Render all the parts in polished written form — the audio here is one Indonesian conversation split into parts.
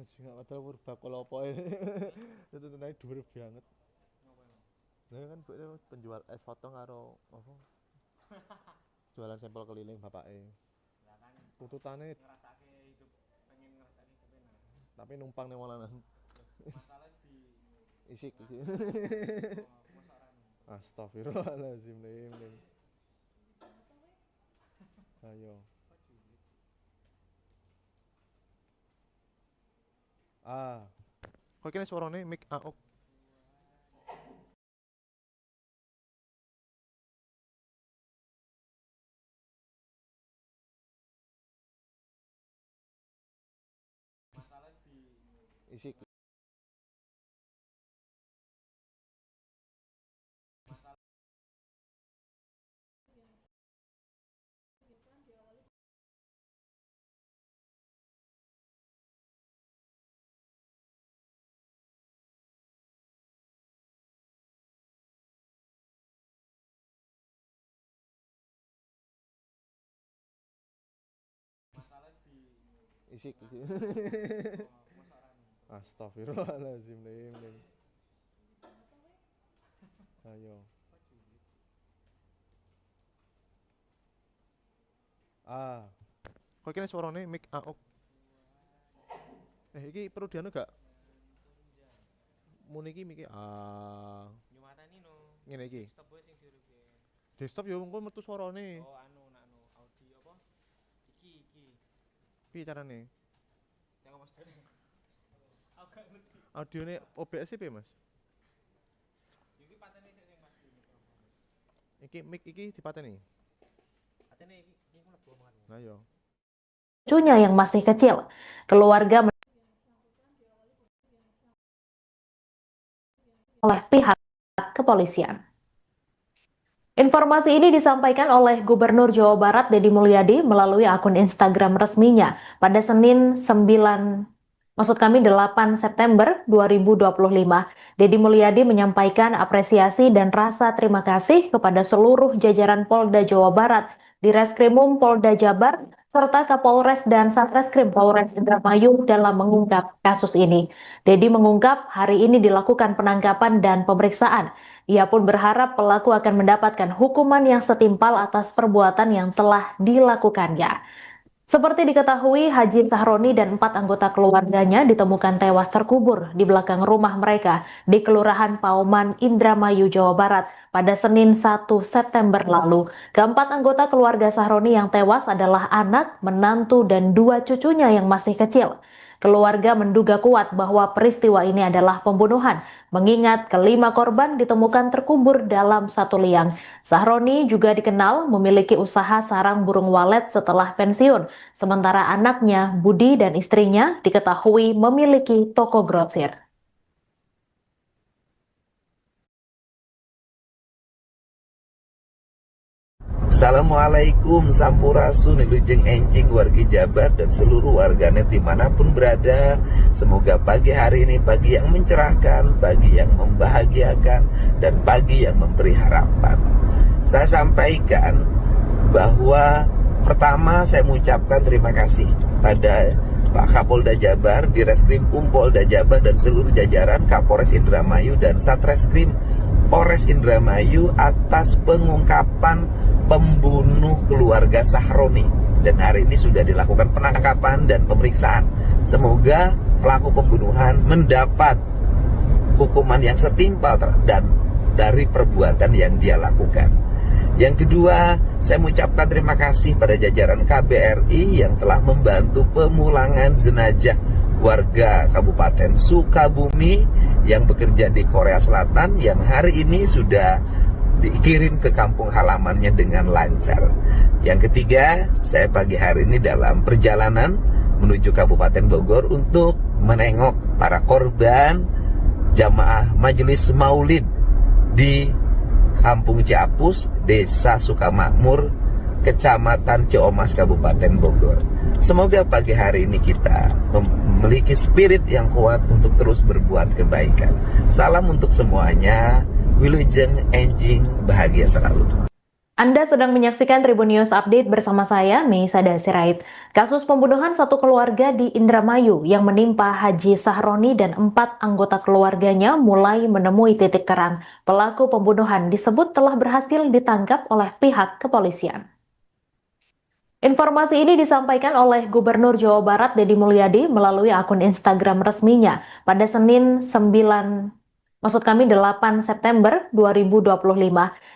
Sing padahal purba apa ini. Itu naik dhuwur banget. Nah kan penjual es potong karo apa? Jualan sampel keliling bapake. Lah kan Tuntutane ngrasake hidup, pengen ngrasake hidup enak. tapi numpang ning walanan. Masalah di Isik iki. masa ora nunggu. Astagfirullahalazim. Lim. Ayo. Kok kene suarane mic AUX. Masalah di Isik. masalah masalah di Isik iki. masa ora nunggu. Astagfirullahalazim. Lim. Ayo. Kok kene suarane mic AUX. Iki perlu dianu gak? Mun iki mic Nyumatani no. ngene iki. Stop wae sing dirugi. Desktop ya engko metu suarane. Oh anu audio apa? Iki. Piye carane? Yang Mas Dani. Aku gak ngerti. Audione OBS piye, Mas? Iki patene sik sing pasti mikrofon. Iki mic iki dipateni. Patene iki mlebu omongan. Nah yo. Cucunya yang masih kecil. Keluarga oleh pihak kepolisian. Informasi ini disampaikan oleh Gubernur Jawa Barat Deddy Mulyadi melalui akun Instagram resminya pada Senin 8 September 2025. Deddy Mulyadi menyampaikan apresiasi dan rasa terima kasih kepada seluruh jajaran Polda Jawa Barat, Direskrimum Polda Jabar, serta Kapolres dan Satreskrim Polres Indramayu dalam mengungkap kasus ini. Deddy mengungkap hari ini dilakukan penangkapan dan pemeriksaan. Ia pun berharap pelaku akan mendapatkan hukuman yang setimpal atas perbuatan yang telah dilakukannya. Seperti diketahui, Haji Sahroni dan 4 anggota keluarganya ditemukan tewas terkubur di belakang rumah mereka di Kelurahan Pauman, Indramayu, Jawa Barat pada Senin 1 September lalu. Keempat anggota keluarga Sahroni yang tewas adalah anak, menantu, dan 2 cucunya yang masih kecil. Keluarga menduga kuat bahwa peristiwa ini adalah pembunuhan, mengingat kelima korban ditemukan terkubur dalam satu liang. Sahroni juga dikenal memiliki usaha sarang burung walet setelah pensiun, sementara anaknya, Budi, dan istrinya diketahui memiliki toko grosir. Assalamualaikum Sampurasun Ilujeng Encing wargi Jabar dan seluruh warganet dimanapun berada. Semoga pagi hari ini pagi yang mencerahkan, pagi yang membahagiakan, dan pagi yang memberi harapan. Saya sampaikan bahwa pertama saya mengucapkan terima kasih pada Pak Kapolda Jabar, Direskrimum Polda Jabar, dan seluruh jajaran Kapolres Indramayu dan Satreskrim Polres Indramayu atas pengungkapan pembunuh keluarga Sahroni, dan hari ini sudah dilakukan penangkapan dan pemeriksaan. Semoga pelaku pembunuhan mendapat hukuman yang setimpal dan dari perbuatan yang dia lakukan. Yang kedua, saya mengucapkan terima kasih pada jajaran KBRI yang telah membantu pemulangan jenazah warga Kabupaten Sukabumi yang bekerja di Korea Selatan yang hari ini sudah dikirim ke kampung halamannya dengan lancar. Yang ketiga, saya pagi hari ini dalam perjalanan menuju Kabupaten Bogor untuk menengok para korban jamaah Majelis Maulid di Kampung Ciapus, Desa Sukamakmur, Kecamatan Ciomas, Kabupaten Bogor. Semoga pagi hari ini kita memiliki spirit yang kuat untuk terus berbuat kebaikan. Salam untuk semuanya. Wilujeng Enjing bahagia selalu. Anda sedang menyaksikan Tribun News Update bersama saya, Meisada Sirait. Kasus pembunuhan satu keluarga di Indramayu yang menimpa Haji Sahroni dan 4 anggota keluarganya mulai menemui titik terang. Pelaku pembunuhan disebut telah berhasil ditangkap oleh pihak kepolisian. Informasi ini disampaikan oleh Gubernur Jawa Barat Deddy Mulyadi melalui akun Instagram resminya pada Senin 8 September 2025,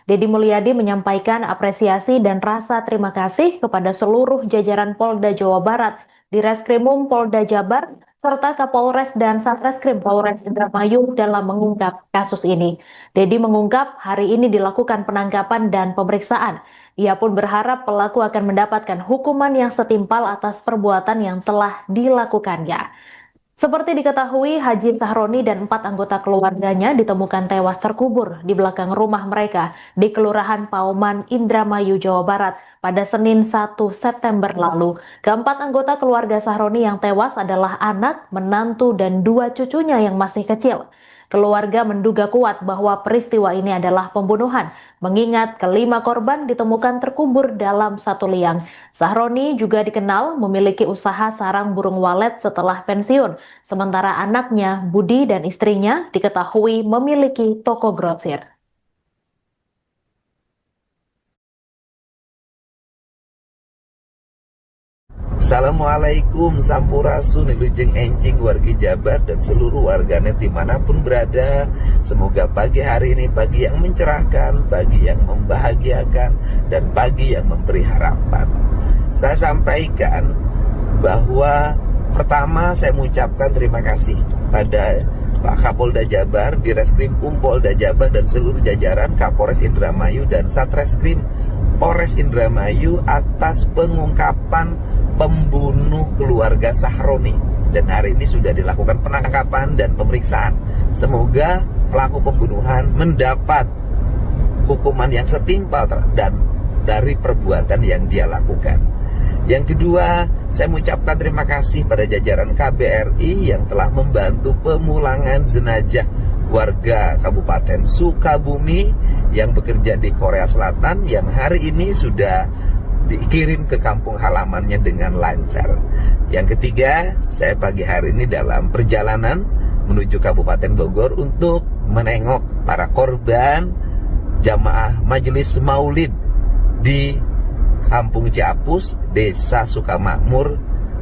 Deddy Mulyadi menyampaikan apresiasi dan rasa terima kasih kepada seluruh jajaran Polda Jawa Barat, Direskrimum Polda Jabar, serta Kapolres dan Satreskrim Polres Indramayu dalam mengungkap kasus ini. Deddy mengungkap hari ini dilakukan penangkapan dan pemeriksaan. Ia pun berharap pelaku akan mendapatkan hukuman yang setimpal atas perbuatan yang telah dilakukannya. Seperti diketahui, Haji Sahroni dan 4 anggota keluarganya ditemukan tewas terkubur di belakang rumah mereka di Kelurahan Pauman, Indramayu, Jawa Barat pada Senin 1 September lalu. Keempat anggota keluarga Sahroni yang tewas adalah anak, menantu, dan 2 cucunya yang masih kecil. Keluarga menduga kuat bahwa peristiwa ini adalah pembunuhan, mengingat kelima korban ditemukan terkubur dalam satu liang. Sahroni juga dikenal memiliki usaha sarang burung walet setelah pensiun, sementara anaknya, Budi, dan istrinya diketahui memiliki toko grosir. Assalamualaikum Sampurasun Ilujeng Encing wargi Jabar dan seluruh warganet dimanapun berada. Semoga pagi hari ini pagi yang mencerahkan, pagi yang membahagiakan, dan pagi yang memberi harapan. Saya sampaikan bahwa pertama saya mengucapkan terima kasih pada Pak Kapolda Jabar, Direskrim Polda Jabar, dan seluruh jajaran Kapolres Indramayu dan Satreskrim Polres Indramayu atas pengungkapan pembunuh keluarga Sahroni. Dan hari ini sudah dilakukan penangkapan dan pemeriksaan. Semoga pelaku pembunuhan mendapat hukuman yang setimpal dan dari perbuatan yang dia lakukan. Yang kedua, saya mengucapkan terima kasih pada jajaran KBRI yang telah membantu pemulangan jenazah warga Kabupaten Sukabumi yang bekerja di Korea Selatan yang hari ini sudah dikirim ke kampung halamannya dengan lancar. Yang ketiga, saya pagi hari ini dalam perjalanan menuju Kabupaten Bogor untuk menengok para korban jamaah Majelis Maulid di Kampung Ciapus, Desa Sukamakmur,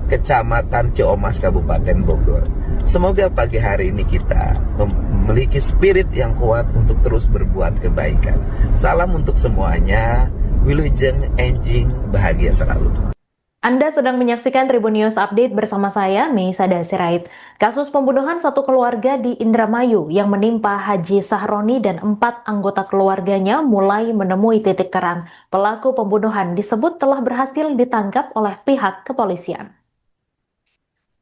Kecamatan Ciomas, Kabupaten Bogor. Semoga pagi hari ini kita memiliki spirit yang kuat untuk terus berbuat kebaikan. Salam untuk semuanya. Wilujeng Encing, bahagia selalu. Anda sedang menyaksikan Tribun News Update bersama saya, Meisada Sirait. Kasus pembunuhan satu keluarga di Indramayu yang menimpa Haji Sahroni dan 4 anggota keluarganya mulai menemui titik terang. Pelaku pembunuhan disebut telah berhasil ditangkap oleh pihak kepolisian.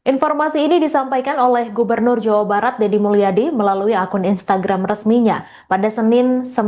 Informasi ini disampaikan oleh Gubernur Jawa Barat Deddy Mulyadi melalui akun Instagram resminya pada Senin 8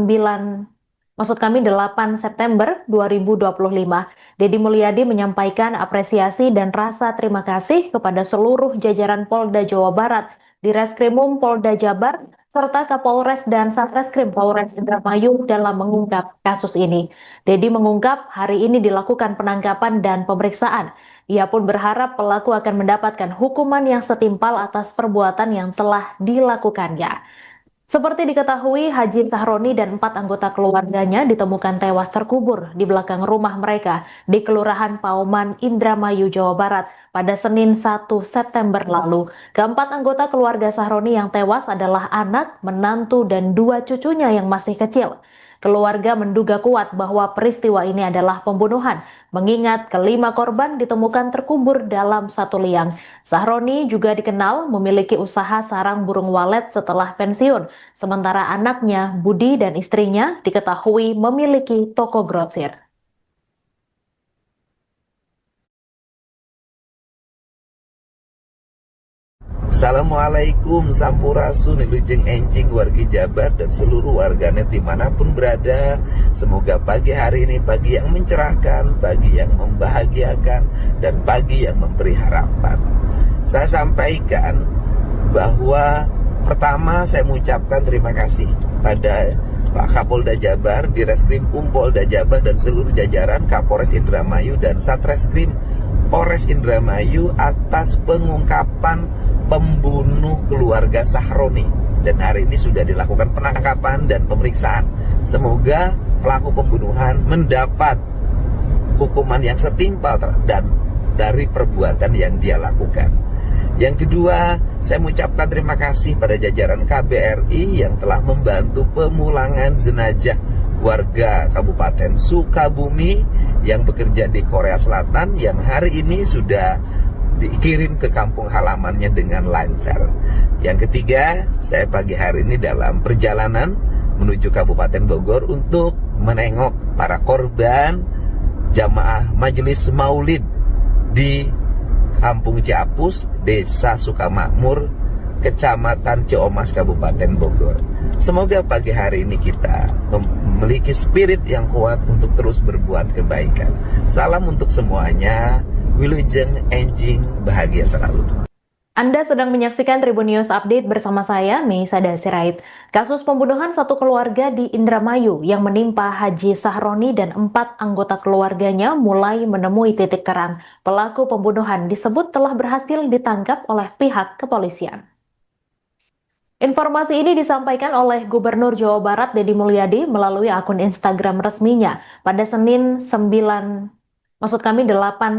September 2025, Deddy Mulyadi menyampaikan apresiasi dan rasa terima kasih kepada seluruh jajaran Polda Jawa Barat, Direskrimum Polda Jabar, serta Kapolres dan Satreskrim Polres Indramayu dalam mengungkap kasus ini. Deddy mengungkap hari ini dilakukan penangkapan dan pemeriksaan. Ia pun berharap pelaku akan mendapatkan hukuman yang setimpal atas perbuatan yang telah dilakukannya. Seperti diketahui, Haji Sahroni dan 4 anggota keluarganya ditemukan tewas terkubur di belakang rumah mereka di Kelurahan Pauman, Indramayu, Jawa Barat pada Senin 1 September lalu. Keempat anggota keluarga Sahroni yang tewas adalah anak, menantu, dan 2 cucunya yang masih kecil. Keluarga menduga kuat bahwa peristiwa ini adalah pembunuhan, mengingat kelima korban ditemukan terkubur dalam satu liang. Sahroni juga dikenal memiliki usaha sarang burung walet setelah pensiun, sementara anaknya, Budi, dan istrinya diketahui memiliki toko grosir. Assalamualaikum Sampurasun Ilujeng Encing wargi Jabar dan seluruh warganet dimanapun berada. Semoga pagi hari ini pagi yang mencerahkan, pagi yang membahagiakan, dan pagi yang memberi harapan. Saya sampaikan bahwa pertama saya mengucapkan terima kasih pada Pak Kapolda Jabar, Direskrim Polda Jabar dan seluruh jajaran Kapolres Indramayu dan Satreskrim Polres Indramayu atas pengungkapan pembunuh keluarga Sahroni. Dan hari ini sudah dilakukan penangkapan dan pemeriksaan. Semoga pelaku pembunuhan mendapat hukuman yang setimpal dan dari perbuatan yang dia lakukan. Yang kedua, saya mengucapkan terima kasih pada jajaran KBRI yang telah membantu pemulangan jenazah warga Kabupaten Sukabumi yang bekerja di Korea Selatan yang hari ini sudah dikirim ke kampung halamannya dengan lancar. Yang ketiga, saya pagi hari ini dalam perjalanan menuju Kabupaten Bogor untuk menengok para korban jamaah Majelis Maulid di Kampung Ciapus, Desa Sukamakmur, Kecamatan Ciomas, Kabupaten Bogor. Semoga pagi hari ini kita memiliki spirit yang kuat untuk terus berbuat kebaikan. Salam untuk semuanya. Wilujeng Enjing, bahagia selalu. Anda sedang menyaksikan Tribun News Update bersama saya, Meisada Sirait. Kasus pembunuhan satu keluarga di Indramayu yang menimpa Haji Sahroni dan 4 anggota keluarganya mulai menemui titik terang. Pelaku pembunuhan disebut telah berhasil ditangkap oleh pihak kepolisian. Informasi ini disampaikan oleh Gubernur Jawa Barat Deddy Mulyadi melalui akun Instagram resminya pada Senin 8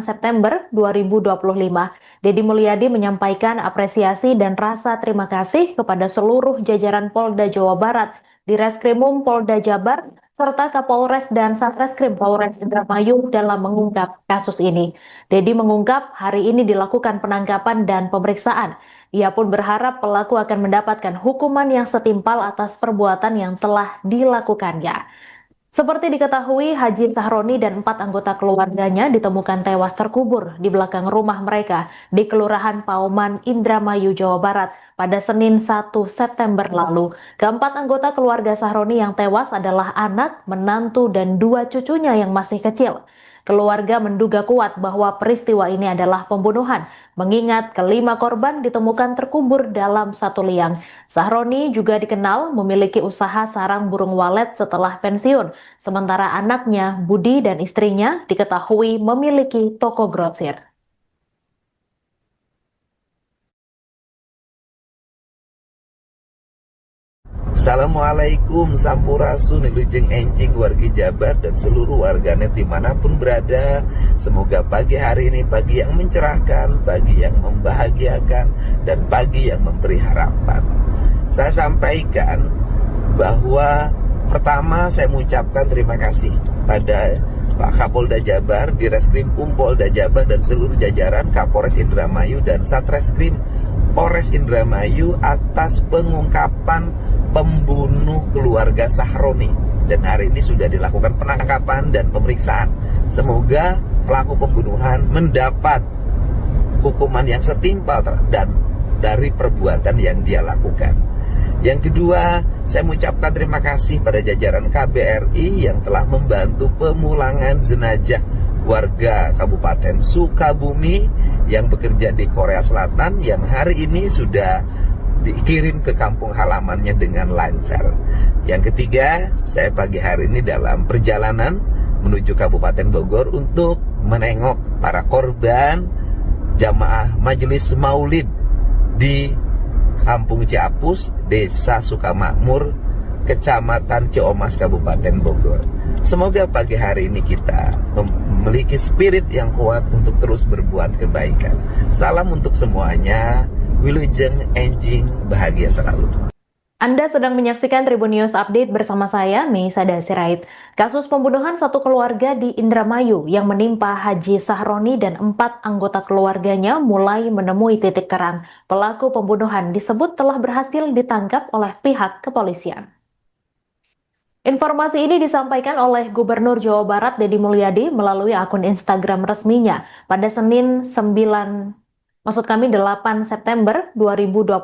September 2025, Deddy Mulyadi menyampaikan apresiasi dan rasa terima kasih kepada seluruh jajaran Polda Jawa Barat, Direskrimum Polda Jabar, serta Kapolres dan Satreskrim Polres Indramayu dalam mengungkap kasus ini. Deddy mengungkap hari ini dilakukan penangkapan dan pemeriksaan. Ia pun berharap pelaku akan mendapatkan hukuman yang setimpal atas perbuatan yang telah dilakukannya. Seperti diketahui, Haji Sahroni dan 4 anggota keluarganya ditemukan tewas terkubur di belakang rumah mereka di Kelurahan Pauman, Indramayu, Jawa Barat pada Senin 1 September lalu. Keempat anggota keluarga Sahroni yang tewas adalah anak, menantu, dan 2 cucunya yang masih kecil. Keluarga menduga kuat bahwa peristiwa ini adalah pembunuhan, mengingat kelima korban ditemukan terkubur dalam satu liang. Sahroni juga dikenal memiliki usaha sarang burung walet setelah pensiun, sementara anaknya, Budi, dan istrinya diketahui memiliki toko grosir. Assalamualaikum Sampurasun, Wilujeng Enjing, wargi Jabar dan seluruh warganet dimanapun berada. Semoga pagi hari ini pagi yang mencerahkan, pagi yang membahagiakan, dan pagi yang memberi harapan. Saya sampaikan bahwa pertama saya mengucapkan terima kasih pada Pak Kapolda Jabar, Direskrim Polda Jabar dan seluruh jajaran Kapolres Indramayu dan Satreskrim Polres Indramayu atas pengungkapan pembunuh keluarga Sahroni. Dan hari ini sudah dilakukan penangkapan dan pemeriksaan. Semoga pelaku pembunuhan mendapat hukuman yang setimpal dan dari perbuatan yang dia lakukan. Yang kedua, saya mengucapkan terima kasih pada jajaran KBRI yang telah membantu pemulangan jenazah warga Kabupaten Sukabumi yang bekerja di Korea Selatan yang hari ini sudah dikirim ke kampung halamannya dengan lancar. Yang ketiga, saya pagi hari ini dalam perjalanan menuju Kabupaten Bogor untuk menengok para korban jamaah Majelis Maulid di Kampung Ciapus, Desa Sukamakmur, Kecamatan Ciomas, Kabupaten Bogor. Semoga pagi hari ini kita memiliki spirit yang kuat untuk terus berbuat kebaikan. Salam untuk semuanya. Wilujeng Enjing, bahagia selalu. Anda sedang menyaksikan Tribun News Update bersama saya, Meisada Sirait. Kasus pembunuhan satu keluarga di Indramayu yang menimpa Haji Sahroni dan 4 anggota keluarganya mulai menemui titik terang. Pelaku pembunuhan disebut telah berhasil ditangkap oleh pihak kepolisian. Informasi ini disampaikan oleh Gubernur Jawa Barat Deddy Mulyadi melalui akun Instagram resminya pada Senin 8 September 2025,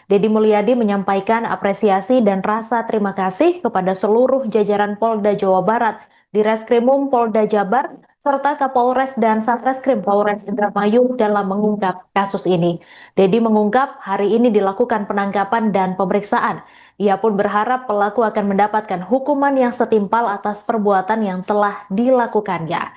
Deddy Mulyadi menyampaikan apresiasi dan rasa terima kasih kepada seluruh jajaran Polda Jawa Barat, Direskrimum Polda Jabar, serta Kapolres dan Satreskrim Polres Indramayu dalam mengungkap kasus ini. Dedi mengungkap hari ini dilakukan penangkapan dan pemeriksaan. Ia pun berharap pelaku akan mendapatkan hukuman yang setimpal atas perbuatan yang telah dilakukannya.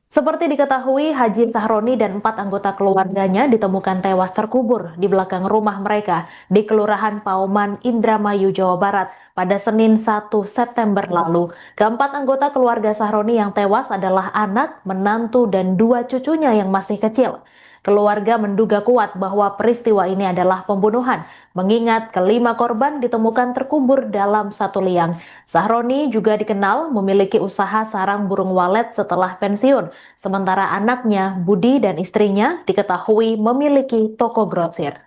Seperti diketahui, Haji Sahroni dan 4 anggota keluarganya ditemukan tewas terkubur di belakang rumah mereka di Kelurahan Pauman, Indramayu, Jawa Barat pada Senin 1 September lalu. Keempat anggota keluarga Sahroni yang tewas adalah anak, menantu, dan 2 cucunya yang masih kecil. Keluarga menduga kuat bahwa peristiwa ini adalah pembunuhan, mengingat kelima korban ditemukan terkubur dalam satu liang. Sahroni juga dikenal memiliki usaha sarang burung walet setelah pensiun, sementara anaknya, Budi, dan istrinya diketahui memiliki toko grosir.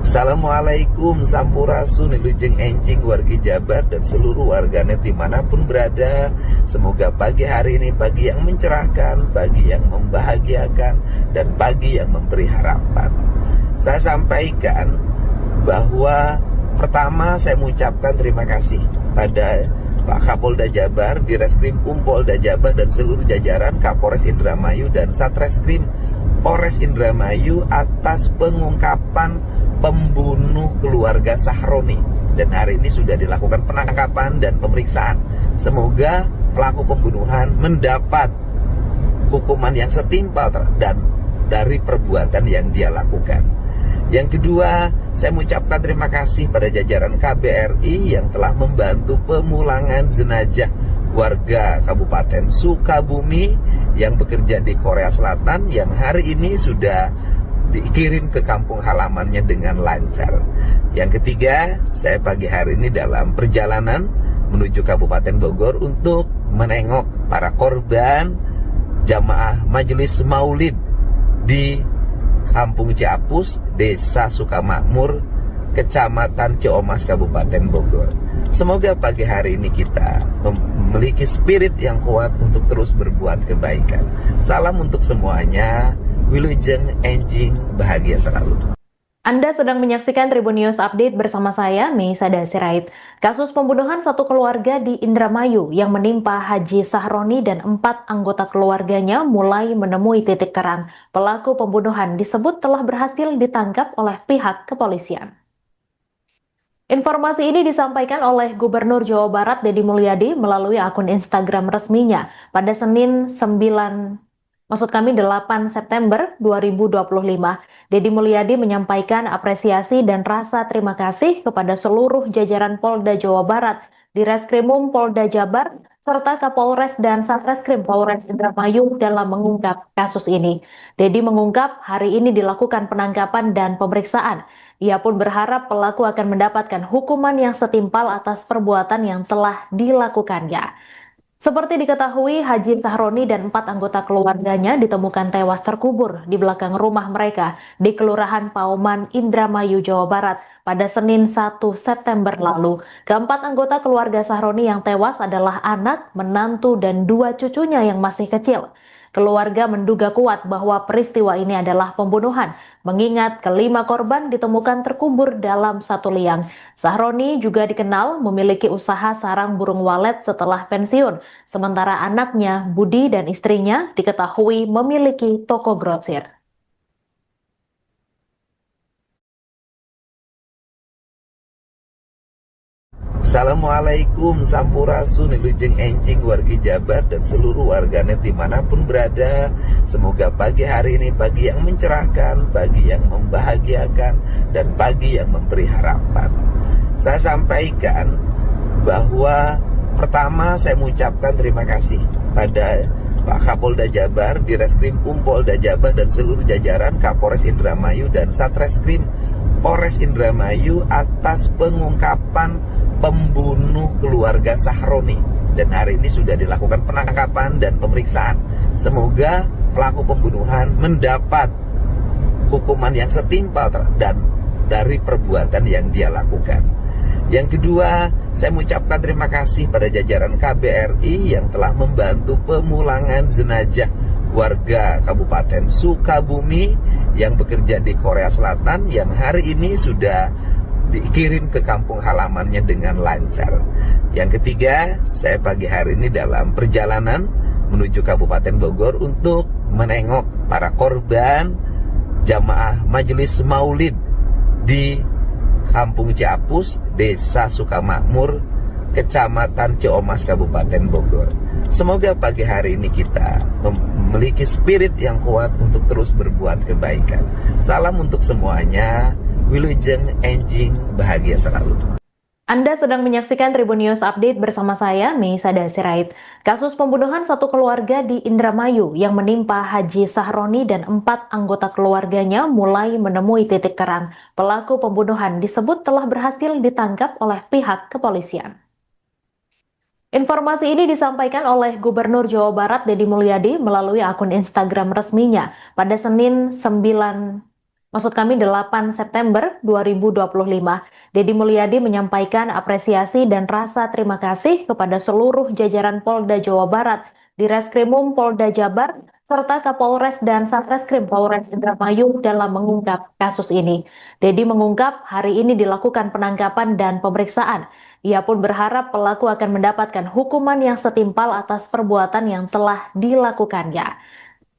Assalamualaikum Sampurasun, Ilujeng Encing, wargi Jabar dan seluruh warganet dimanapun berada. Semoga pagi hari ini pagi yang mencerahkan, pagi yang membahagiakan, dan pagi yang memberi harapan. Saya sampaikan bahwa pertama saya mengucapkan terima kasih pada Pak Kapolda Jabar, Direskrim Polda Jabar dan seluruh jajaran Kapolres Indramayu dan Satreskrim Polres Indramayu atas pengungkapan pembunuh keluarga Sahroni. Dan hari ini sudah dilakukan penangkapan dan pemeriksaan. Semoga pelaku pembunuhan mendapat hukuman yang setimpal dan dari perbuatan yang dia lakukan. Yang kedua, saya mengucapkan terima kasih pada jajaran KBRI yang telah membantu pemulangan jenazah warga Kabupaten Sukabumi yang bekerja di Korea Selatan yang hari ini sudah dikirim ke kampung halamannya dengan lancar. Yang ketiga, saya pagi hari ini dalam perjalanan menuju Kabupaten Bogor untuk menengok para korban jamaah Majelis Maulid di Kampung Ciapus, Desa Sukamakmur, Kecamatan Ciomas, Kabupaten Bogor. Semoga pagi hari ini kita memiliki spirit yang kuat untuk terus berbuat kebaikan. Salam untuk semuanya. Wilujeng Encing, bahagia selalu. Anda sedang menyaksikan Tribun News Update bersama saya, Meisada Sirait. Kasus pembunuhan satu keluarga di Indramayu yang menimpa Haji Sahroni dan 4 anggota keluarganya mulai menemui titik terang. Pelaku pembunuhan disebut telah berhasil ditangkap oleh pihak kepolisian. Informasi ini disampaikan oleh Gubernur Jawa Barat Deddy Mulyadi melalui akun Instagram resminya pada Senin 8 September 2025, Deddy Mulyadi menyampaikan apresiasi dan rasa terima kasih kepada seluruh jajaran Polda Jawa Barat, Direskrimum Polda Jabar, serta Kapolres dan Satreskrim Polres Indramayu dalam mengungkap kasus ini. Deddy mengungkap hari ini dilakukan penangkapan dan pemeriksaan. Ia pun berharap pelaku akan mendapatkan hukuman yang setimpal atas perbuatan yang telah dilakukannya. Seperti diketahui, Haji Sahroni dan 4 anggota keluarganya ditemukan tewas terkubur di belakang rumah mereka di Kelurahan Pauman, Indramayu, Jawa Barat pada Senin 1 September lalu. Keempat anggota keluarga Sahroni yang tewas adalah anak, menantu, dan 2 cucunya yang masih kecil. Keluarga menduga kuat bahwa peristiwa ini adalah pembunuhan, mengingat kelima korban ditemukan terkubur dalam satu liang. Sahroni juga dikenal memiliki usaha sarang burung walet setelah pensiun, sementara anaknya, Budi, dan istrinya diketahui memiliki toko grosir. Assalamualaikum Sampurasun, Ilujeng Encing, wargi Jabar dan seluruh warganet dimanapun berada. Semoga pagi hari ini pagi yang mencerahkan, pagi yang membahagiakan, dan pagi yang memberi harapan. Saya sampaikan bahwa pertama saya mengucapkan terima kasih pada Pak Kapolda Jabar, Direskrim Polda Jabar dan seluruh jajaran Kapolres Indramayu dan Satreskrim Polres Indramayu atas pengungkapan pembunuh keluarga Sahroni. Dan hari ini sudah dilakukan penangkapan dan pemeriksaan. Semoga pelaku pembunuhan mendapat hukuman yang setimpal dan dari perbuatan yang dia lakukan. Yang kedua, saya mengucapkan terima kasih pada jajaran KBRI yang telah membantu pemulangan jenazah warga Kabupaten Sukabumi yang bekerja di Korea Selatan yang hari ini sudah dikirim ke kampung halamannya dengan lancar. Yang ketiga, saya pagi hari ini dalam perjalanan menuju Kabupaten Bogor untuk menengok para korban jamaah Majelis Maulid di Kampung Ciapus, Desa Sukamakmur, Kecamatan Ciomas, Kabupaten Bogor. Semoga pagi hari ini kita memiliki spirit yang kuat untuk terus berbuat kebaikan. Salam untuk semuanya. Wilujeng Enjing, bahagia selalu. Anda sedang menyaksikan Tribun News Update bersama saya, Meisa Sirait. Kasus pembunuhan satu keluarga di Indramayu yang menimpa Haji Sahroni dan 4 anggota keluarganya mulai menemui titik terang. Pelaku pembunuhan disebut telah berhasil ditangkap oleh pihak kepolisian. Informasi ini disampaikan oleh Gubernur Jawa Barat Deddy Mulyadi melalui akun Instagram resminya pada Senin 8 September 2025. Deddy Mulyadi menyampaikan apresiasi dan rasa terima kasih kepada seluruh jajaran Polda Jawa Barat, Direskrimum Polda Jabar, serta Kapolres dan Satreskrim Polres Indramayu dalam mengungkap kasus ini. Deddy mengungkap hari ini dilakukan penangkapan dan pemeriksaan. Ia pun berharap pelaku akan mendapatkan hukuman yang setimpal atas perbuatan yang telah dilakukannya.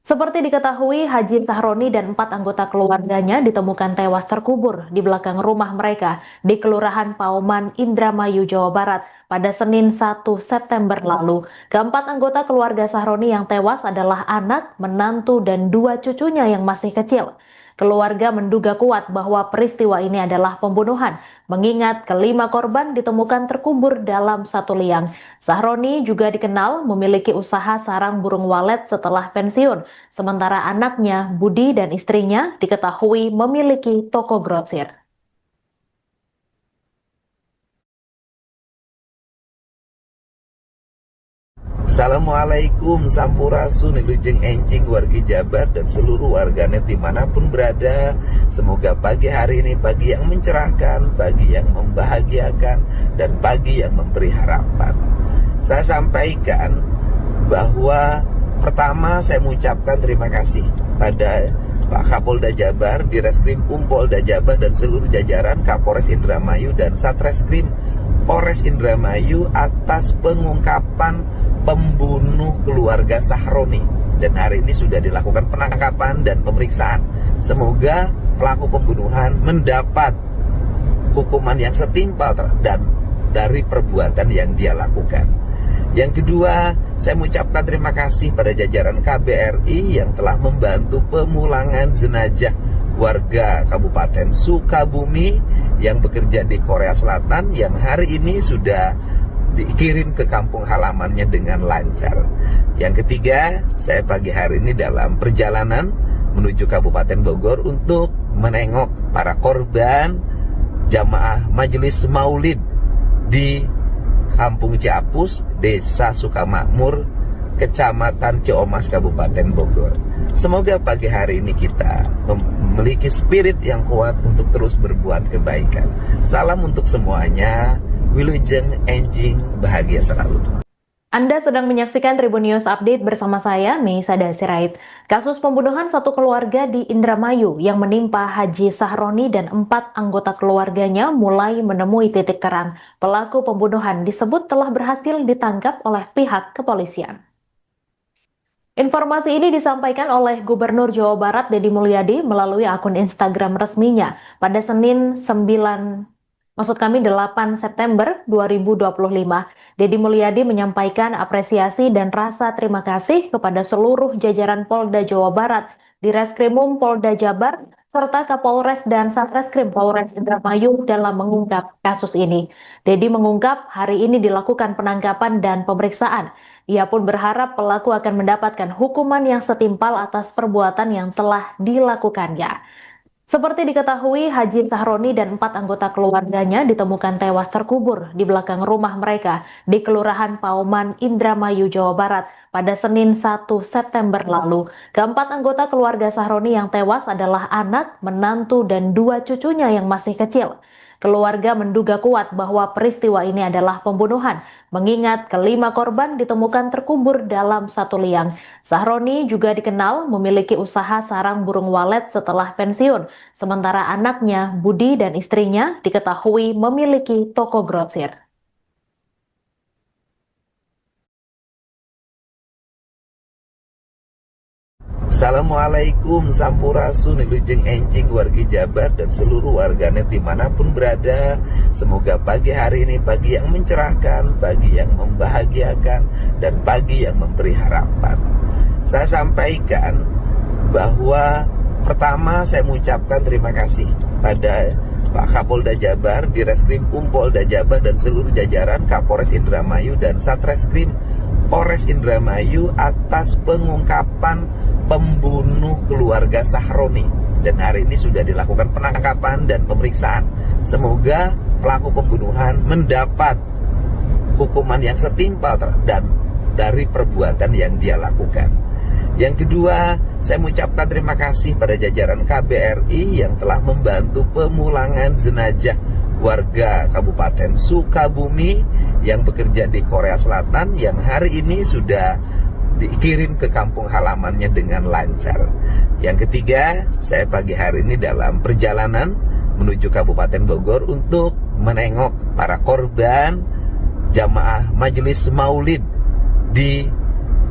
Seperti diketahui, Haji Sahroni dan 4 anggota keluarganya ditemukan tewas terkubur di belakang rumah mereka di Kelurahan Pauman, Indramayu, Jawa Barat pada Senin 1 September lalu. Keempat anggota keluarga Sahroni yang tewas adalah anak, menantu, dan 2 cucunya yang masih kecil. Keluarga menduga kuat bahwa peristiwa ini adalah pembunuhan, mengingat kelima korban ditemukan terkubur dalam satu liang. Sahroni juga dikenal memiliki usaha sarang burung walet setelah pensiun, sementara anaknya, Budi, dan istrinya diketahui memiliki toko grosir. Assalamualaikum, Sampurasun, Wilujeng Enjing, wargi Jabar dan seluruh warganet dimanapun berada. Semoga pagi hari ini pagi yang mencerahkan, pagi yang membahagiakan, dan pagi yang memberi harapan. Saya sampaikan bahwa pertama saya mengucapkan terima kasih pada Pak Kapolda Jabar, Direskrimum Polda Jabar dan seluruh jajaran Kapolres Indramayu dan Satreskrim Polres Indramayu atas pengungkapan pembunuh keluarga Sahroni. Dan hari ini sudah dilakukan penangkapan dan pemeriksaan. Semoga pelaku pembunuhan mendapat hukuman yang setimpal dan dari perbuatan yang dia lakukan. Yang kedua, saya mengucapkan terima kasih pada jajaran KBRI yang telah membantu pemulangan jenazah warga Kabupaten Sukabumi yang bekerja di Korea Selatan yang hari ini sudah dikirim ke kampung halamannya dengan lancar. Yang ketiga, saya pagi hari ini dalam perjalanan menuju Kabupaten Bogor untuk menengok para korban jamaah Majelis Maulid di Kampung Ciapus, Desa Sukamakmur, Kecamatan Ciomas, Kabupaten Bogor. Semoga pagi hari ini kita memiliki spirit yang kuat untuk terus berbuat kebaikan. Salam untuk semuanya. Wilujeng Enjing, bahagia selalu. Anda sedang menyaksikan Tribun News Update bersama saya, Meisa Sirait. Kasus pembunuhan satu keluarga di Indramayu yang menimpa Haji Sahroni dan 4 anggota keluarganya mulai menemui titik terang. Pelaku pembunuhan disebut telah berhasil ditangkap oleh pihak kepolisian. Informasi ini disampaikan oleh Gubernur Jawa Barat Deddy Mulyadi melalui akun Instagram resminya pada Senin 8 September 2025. Deddy Mulyadi menyampaikan apresiasi dan rasa terima kasih kepada seluruh jajaran Polda Jawa Barat, Direskrimum Polda Jabar, serta Kapolres dan Satreskrim Polres Indramayu dalam mengungkap kasus ini. Deddy mengungkap hari ini dilakukan penangkapan dan pemeriksaan. Ia pun berharap pelaku akan mendapatkan hukuman yang setimpal atas perbuatan yang telah dilakukannya. Seperti diketahui, Haji Sahroni dan 4 anggota keluarganya ditemukan tewas terkubur di belakang rumah mereka di Kelurahan Pauman, Indramayu, Jawa Barat pada Senin 1 September lalu. Keempat anggota keluarga Sahroni yang tewas adalah anak, menantu, dan 2 cucunya yang masih kecil. Keluarga menduga kuat bahwa peristiwa ini adalah pembunuhan, mengingat kelima korban ditemukan terkubur dalam satu liang. Sahroni juga dikenal memiliki usaha sarang burung walet setelah pensiun, sementara anaknya Budi dan istrinya diketahui memiliki toko grosir. Assalamualaikum Sampurasun Ilujeng Encing wargi Jabar dan seluruh warganet dimanapun berada. Semoga pagi hari ini pagi yang mencerahkan, pagi yang membahagiakan, dan pagi yang memberi harapan. Saya sampaikan bahwa pertama saya mengucapkan terima kasih pada Pak Kapolda Jabar, Direskrim Polda Jabar dan seluruh jajaran Kapolres Indramayu dan Satreskrim Polres Indramayu atas pengungkapan pembunuh keluarga Sahroni, dan hari ini sudah dilakukan penangkapan dan pemeriksaan. Semoga pelaku pembunuhan mendapat hukuman yang setimpal dan dari perbuatan yang dia lakukan. Yang kedua, saya mengucapkan terima kasih pada jajaran KBRI yang telah membantu pemulangan jenazah warga Kabupaten Sukabumi yang bekerja di Korea Selatan yang hari ini sudah dikirim ke kampung halamannya dengan lancar. Yang ketiga, saya pagi hari ini dalam perjalanan menuju Kabupaten Bogor untuk menengok para korban jamaah Majelis Maulid di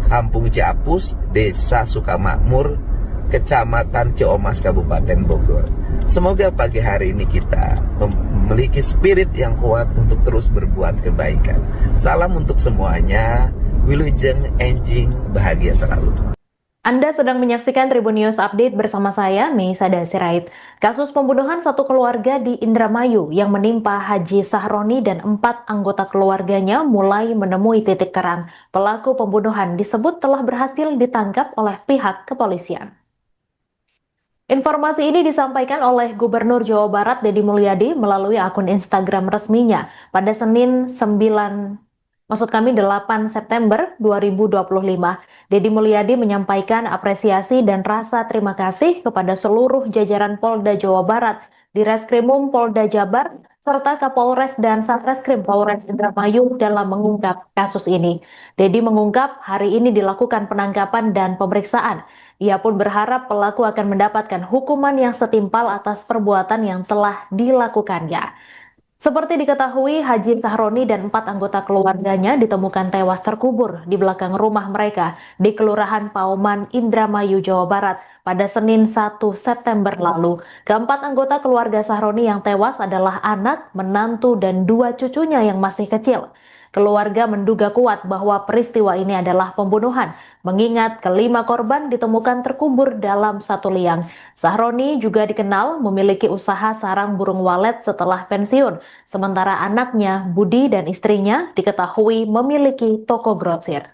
Kampung Ciapus, Desa Sukamakmur, Kecamatan Ciomas, Kabupaten Bogor. Semoga pagi hari ini kita memiliki spirit yang kuat untuk terus berbuat kebaikan. Salam untuk semuanya. Wilujeng Enjing, bahagia selalu. Anda sedang menyaksikan Tribun News Update bersama saya, Meisada Sirait. Kasus pembunuhan satu keluarga di Indramayu yang menimpa Haji Sahroni dan 4 anggota keluarganya mulai menemui titik terang. Pelaku pembunuhan disebut telah berhasil ditangkap oleh pihak kepolisian. Informasi ini disampaikan oleh Gubernur Jawa Barat Deddy Mulyadi melalui akun Instagram resminya pada Senin 8 September 2025. Deddy Mulyadi menyampaikan apresiasi dan rasa terima kasih kepada seluruh jajaran Polda Jawa Barat, Direskrimum Polda Jabar, serta Kapolres dan Satreskrim Polres Indramayu dalam mengungkap kasus ini. Deddy mengungkap hari ini dilakukan penangkapan dan pemeriksaan. Ia pun berharap pelaku akan mendapatkan hukuman yang setimpal atas perbuatan yang telah dilakukannya. Seperti diketahui, Haji Sahroni dan 4 anggota keluarganya ditemukan tewas terkubur di belakang rumah mereka di Kelurahan Pauman, Indramayu, Jawa Barat pada Senin 1 September lalu. Keempat anggota keluarga Sahroni yang tewas adalah anak, menantu, dan 2 cucunya yang masih kecil. Keluarga menduga kuat bahwa peristiwa ini adalah pembunuhan, mengingat kelima korban ditemukan terkubur dalam satu liang. Sahroni juga dikenal memiliki usaha sarang burung walet setelah pensiun, sementara anaknya Budi dan istrinya diketahui memiliki toko grosir.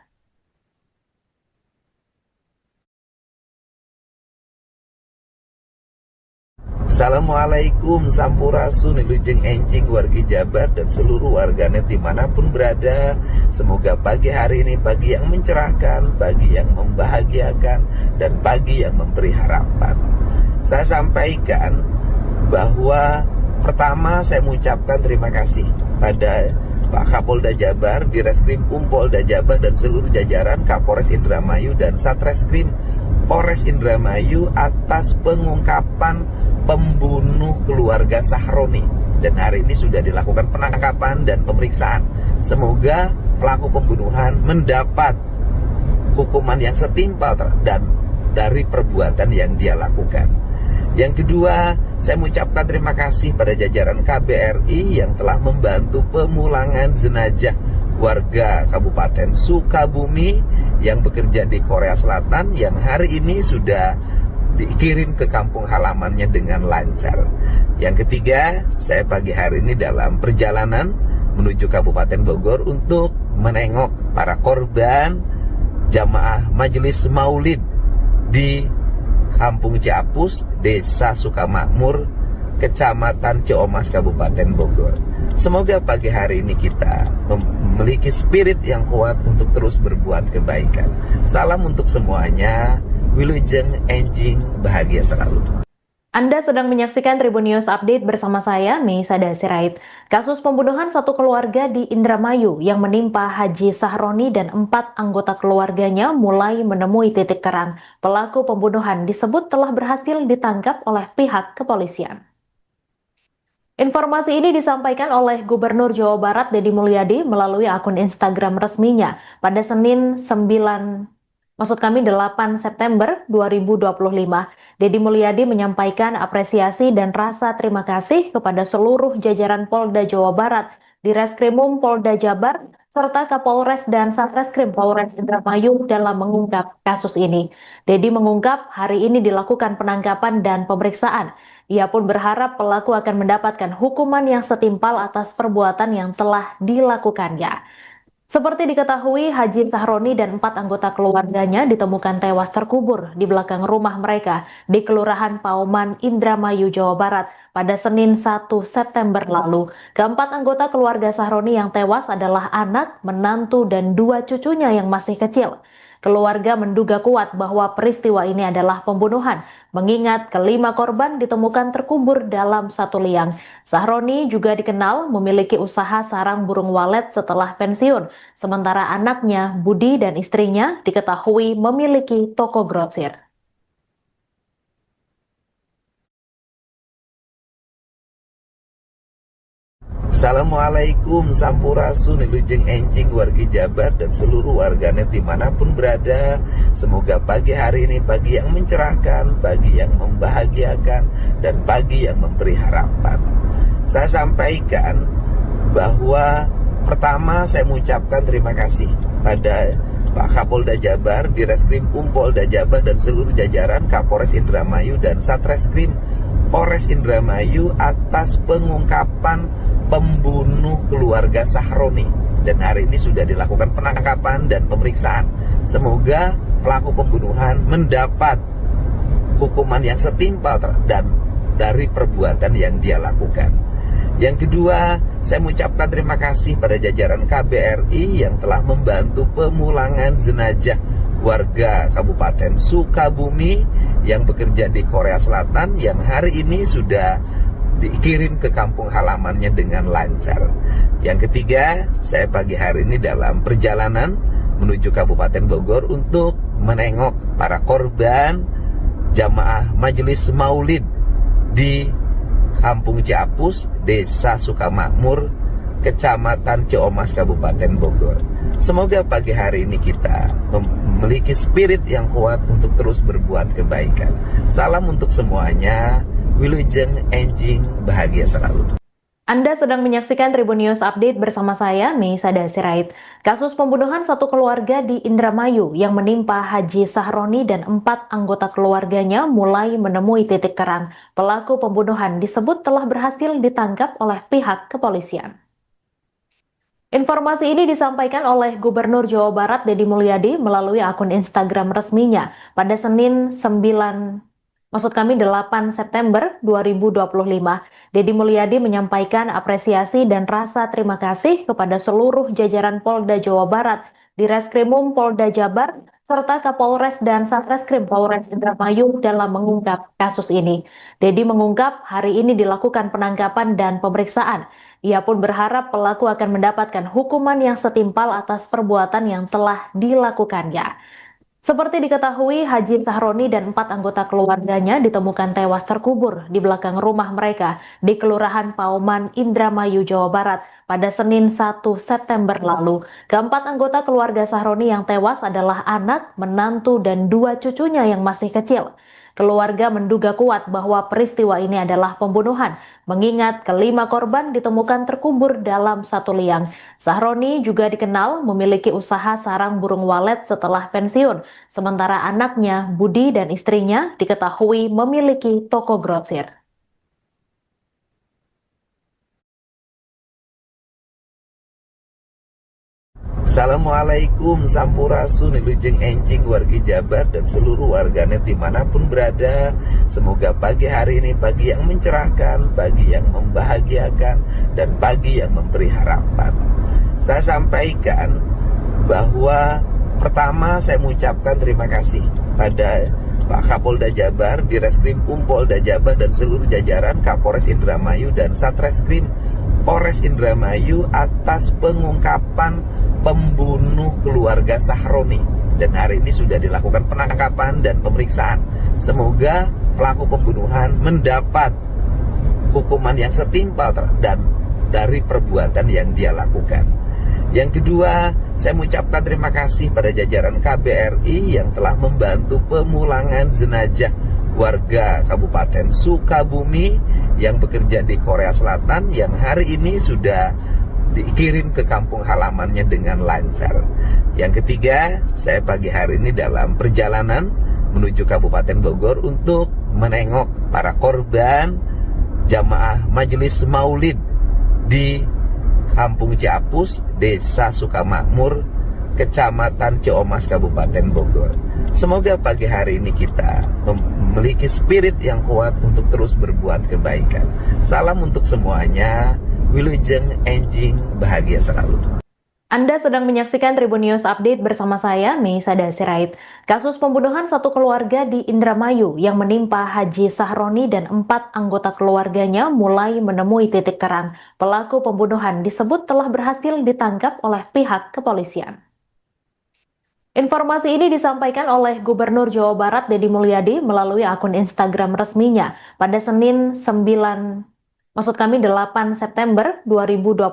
Assalamualaikum Sampurasun Ilujeng Encing wargi Jabar dan seluruh warganet dimanapun berada. Semoga pagi hari ini pagi yang mencerahkan, pagi yang membahagiakan, dan pagi yang memberi harapan. Saya sampaikan bahwa pertama saya mengucapkan terima kasih pada Pak Kapolda Jabar, Direskrim Polda Jabar dan seluruh jajaran Kapolres Indramayu dan Satreskrim Polres Indramayu atas pengungkapan pembunuh keluarga Sahroni, dan hari ini sudah dilakukan penangkapan dan pemeriksaan. Semoga pelaku pembunuhan mendapat hukuman yang setimpal dan dari perbuatan yang dia lakukan. Yang kedua, saya mengucapkan terima kasih pada jajaran KBRI yang telah membantu pemulangan jenazah warga Kabupaten Sukabumi yang bekerja di Korea Selatan yang hari ini sudah dikirim ke kampung halamannya dengan lancar. Yang ketiga, saya pagi hari ini dalam perjalanan menuju Kabupaten Bogor untuk menengok para korban jamaah Majelis Maulid di Kampung Ciapus, Desa Sukamakmur, Kecamatan Ciomas, Kabupaten Bogor. Semoga pagi hari ini kita memiliki spirit yang kuat untuk terus berbuat kebaikan. Salam untuk semuanya. Wilujeng Enjing, bahagia selalu. Anda sedang menyaksikan Tribun News Update bersama saya, Meisa Sirait. Kasus pembunuhan satu keluarga di Indramayu yang menimpa Haji Sahroni dan 4 anggota keluarganya mulai menemui titik terang. Pelaku pembunuhan disebut telah berhasil ditangkap oleh pihak kepolisian. Informasi ini disampaikan oleh Gubernur Jawa Barat Deddy Mulyadi melalui akun Instagram resminya pada Senin 8 September 2025, Deddy Mulyadi menyampaikan apresiasi dan rasa terima kasih kepada seluruh jajaran Polda Jawa Barat, Direskrimum Polda Jabar, serta Kapolres dan Satreskrim Polres Indramayu dalam mengungkap kasus ini. Deddy mengungkap hari ini dilakukan penangkapan dan pemeriksaan. Ia pun berharap pelaku akan mendapatkan hukuman yang setimpal atas perbuatan yang telah dilakukannya. Seperti diketahui, Haji Sahroni dan 4 anggota keluarganya ditemukan tewas terkubur di belakang rumah mereka di Kelurahan Pauman, Indramayu, Jawa Barat pada Senin 1 September lalu. Keempat anggota keluarga Sahroni yang tewas adalah anak, menantu, dan 2 cucunya yang masih kecil. Keluarga menduga kuat bahwa peristiwa ini adalah pembunuhan, mengingat kelima korban ditemukan terkubur dalam satu liang. Sahroni juga dikenal memiliki usaha sarang burung walet setelah pensiun, sementara anaknya, Budi, dan istrinya diketahui memiliki toko grosir. Assalamualaikum Sampurasun Wilujeng Encing wargi Jabar dan seluruh warganet dimanapun berada. Semoga pagi hari ini pagi yang mencerahkan, pagi yang membahagiakan, dan pagi yang memberi harapan. Saya sampaikan bahwa pertama saya mengucapkan terima kasih pada Pak Kapolda Jabar, Direskrimum Polda Jabar, dan seluruh jajaran Kapolres Indramayu dan Satreskrim Polres Indramayu atas pengungkapan pembunuh keluarga Sahroni. Dan hari ini sudah dilakukan penangkapan dan pemeriksaan. Semoga pelaku pembunuhan mendapat hukuman yang setimpal dan dari perbuatan yang dia lakukan. Yang kedua, saya mengucapkan terima kasih pada jajaran KBRI yang telah membantu pemulangan jenazah warga Kabupaten Sukabumi yang bekerja di Korea Selatan yang hari ini sudah dikirim ke kampung halamannya dengan lancar. Yang ketiga, saya pagi hari ini dalam perjalanan menuju Kabupaten Bogor untuk menengok para korban jamaah Majelis Maulid di Kampung Ciapus, Desa Sukamakmur, Kecamatan Ciomas, Kabupaten Bogor. Semoga pagi hari ini kita memiliki spirit yang kuat untuk terus berbuat kebaikan. Salam untuk semuanya. Wilujeng Encing, bahagia selalu. Anda sedang menyaksikan Tribun News Update bersama saya, Meisa Sirait. Kasus pembunuhan satu keluarga di Indramayu yang menimpa Haji Sahroni dan 4 anggota keluarganya mulai menemui titik terang. Pelaku pembunuhan disebut telah berhasil ditangkap oleh pihak kepolisian. Informasi ini disampaikan oleh Gubernur Jawa Barat Deddy Mulyadi melalui akun Instagram resminya pada Senin 8 September 2025, Deddy Mulyadi menyampaikan apresiasi dan rasa terima kasih kepada seluruh jajaran Polda Jawa Barat, Direskrimum Polda Jabar, serta Kapolres dan Satreskrim Polres Indramayu dalam mengungkap kasus ini. Deddy mengungkap hari ini dilakukan penangkapan dan pemeriksaan. Ia pun berharap pelaku akan mendapatkan hukuman yang setimpal atas perbuatan yang telah dilakukannya. Seperti diketahui, Haji Sahroni dan 4 anggota keluarganya ditemukan tewas terkubur di belakang rumah mereka di Kelurahan Pauman, Indramayu, Jawa Barat pada Senin 1 September lalu. Keempat anggota keluarga Sahroni yang tewas adalah anak, menantu, dan 2 cucunya yang masih kecil. Keluarga menduga kuat bahwa peristiwa ini adalah pembunuhan, mengingat kelima korban ditemukan terkubur dalam satu liang. Sahroni juga dikenal memiliki usaha sarang burung walet setelah pensiun, sementara anaknya, Budi, dan istrinya diketahui memiliki toko grosir. Assalamualaikum Sampurasun Wilujeng Encing wargi Jabar dan seluruh warganet dimanapun berada. Semoga pagi hari ini pagi yang mencerahkan, pagi yang membahagiakan, dan pagi yang memberi harapan. Saya sampaikan bahwa pertama saya mengucapkan terima kasih pada Pak Kapolda Jabar, Direskrim Polda Jabar dan seluruh jajaran Kapolres Indramayu dan Satreskrim Polres Indramayu atas pengungkapan pembunuh keluarga Sahroni. Dan hari ini sudah dilakukan penangkapan dan pemeriksaan. Semoga pelaku pembunuhan mendapat hukuman yang setimpal dan dari perbuatan yang dia lakukan. Yang kedua, saya mengucapkan terima kasih pada jajaran KBRI yang telah membantu pemulangan jenazah warga Kabupaten Sukabumi yang bekerja di Korea Selatan yang hari ini sudah dikirim ke kampung halamannya dengan lancar. Yang ketiga, saya pagi hari ini dalam perjalanan menuju Kabupaten Bogor untuk menengok para korban jamaah Majelis Maulid di Kampung Ciapus, Desa Sukamakmur, Kecamatan Ciomas, Kabupaten Bogor. Semoga pagi hari ini kita memiliki spirit yang kuat untuk terus berbuat kebaikan. Salam untuk semuanya. Wilujeng Enjing, bahagia selalu. Anda sedang menyaksikan Tribun News Update bersama saya, Meisada Sirait. Kasus pembunuhan satu keluarga di Indramayu yang menimpa Haji Sahroni dan 4 anggota keluarganya mulai menemui titik terang. Pelaku pembunuhan disebut telah berhasil ditangkap oleh pihak kepolisian. Informasi ini disampaikan oleh Gubernur Jawa Barat Deddy Mulyadi melalui akun Instagram resminya pada Senin 8 September 2025,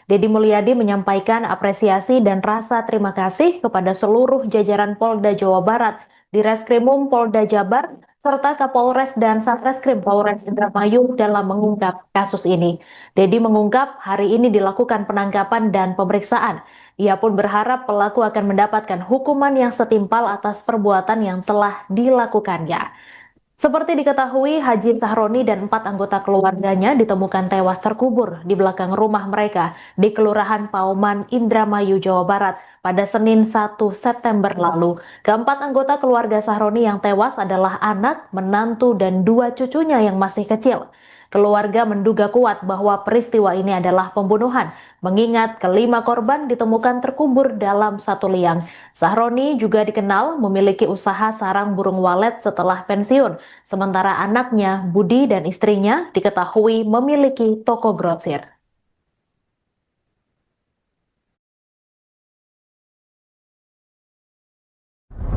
Deddy Mulyadi menyampaikan apresiasi dan rasa terima kasih kepada seluruh jajaran Polda Jawa Barat, Direskrimum Polda Jabar, serta Kapolres dan Satreskrim Polres Indramayu dalam mengungkap kasus ini. Deddy mengungkap hari ini dilakukan penangkapan dan pemeriksaan. Ia pun berharap pelaku akan mendapatkan hukuman yang setimpal atas perbuatan yang telah dilakukannya. Seperti diketahui, Haji Sahroni dan 4 anggota keluarganya ditemukan tewas terkubur di belakang rumah mereka di Kelurahan Pauman, Indramayu, Jawa Barat pada Senin 1 September lalu. Keempat anggota keluarga Sahroni yang tewas adalah anak, menantu, dan 2 cucunya yang masih kecil. Keluarga menduga kuat bahwa peristiwa ini adalah pembunuhan, mengingat kelima korban ditemukan terkubur dalam satu liang. Sahroni juga dikenal memiliki usaha sarang burung walet setelah pensiun, sementara anaknya, Budi, dan istrinya diketahui memiliki toko grosir.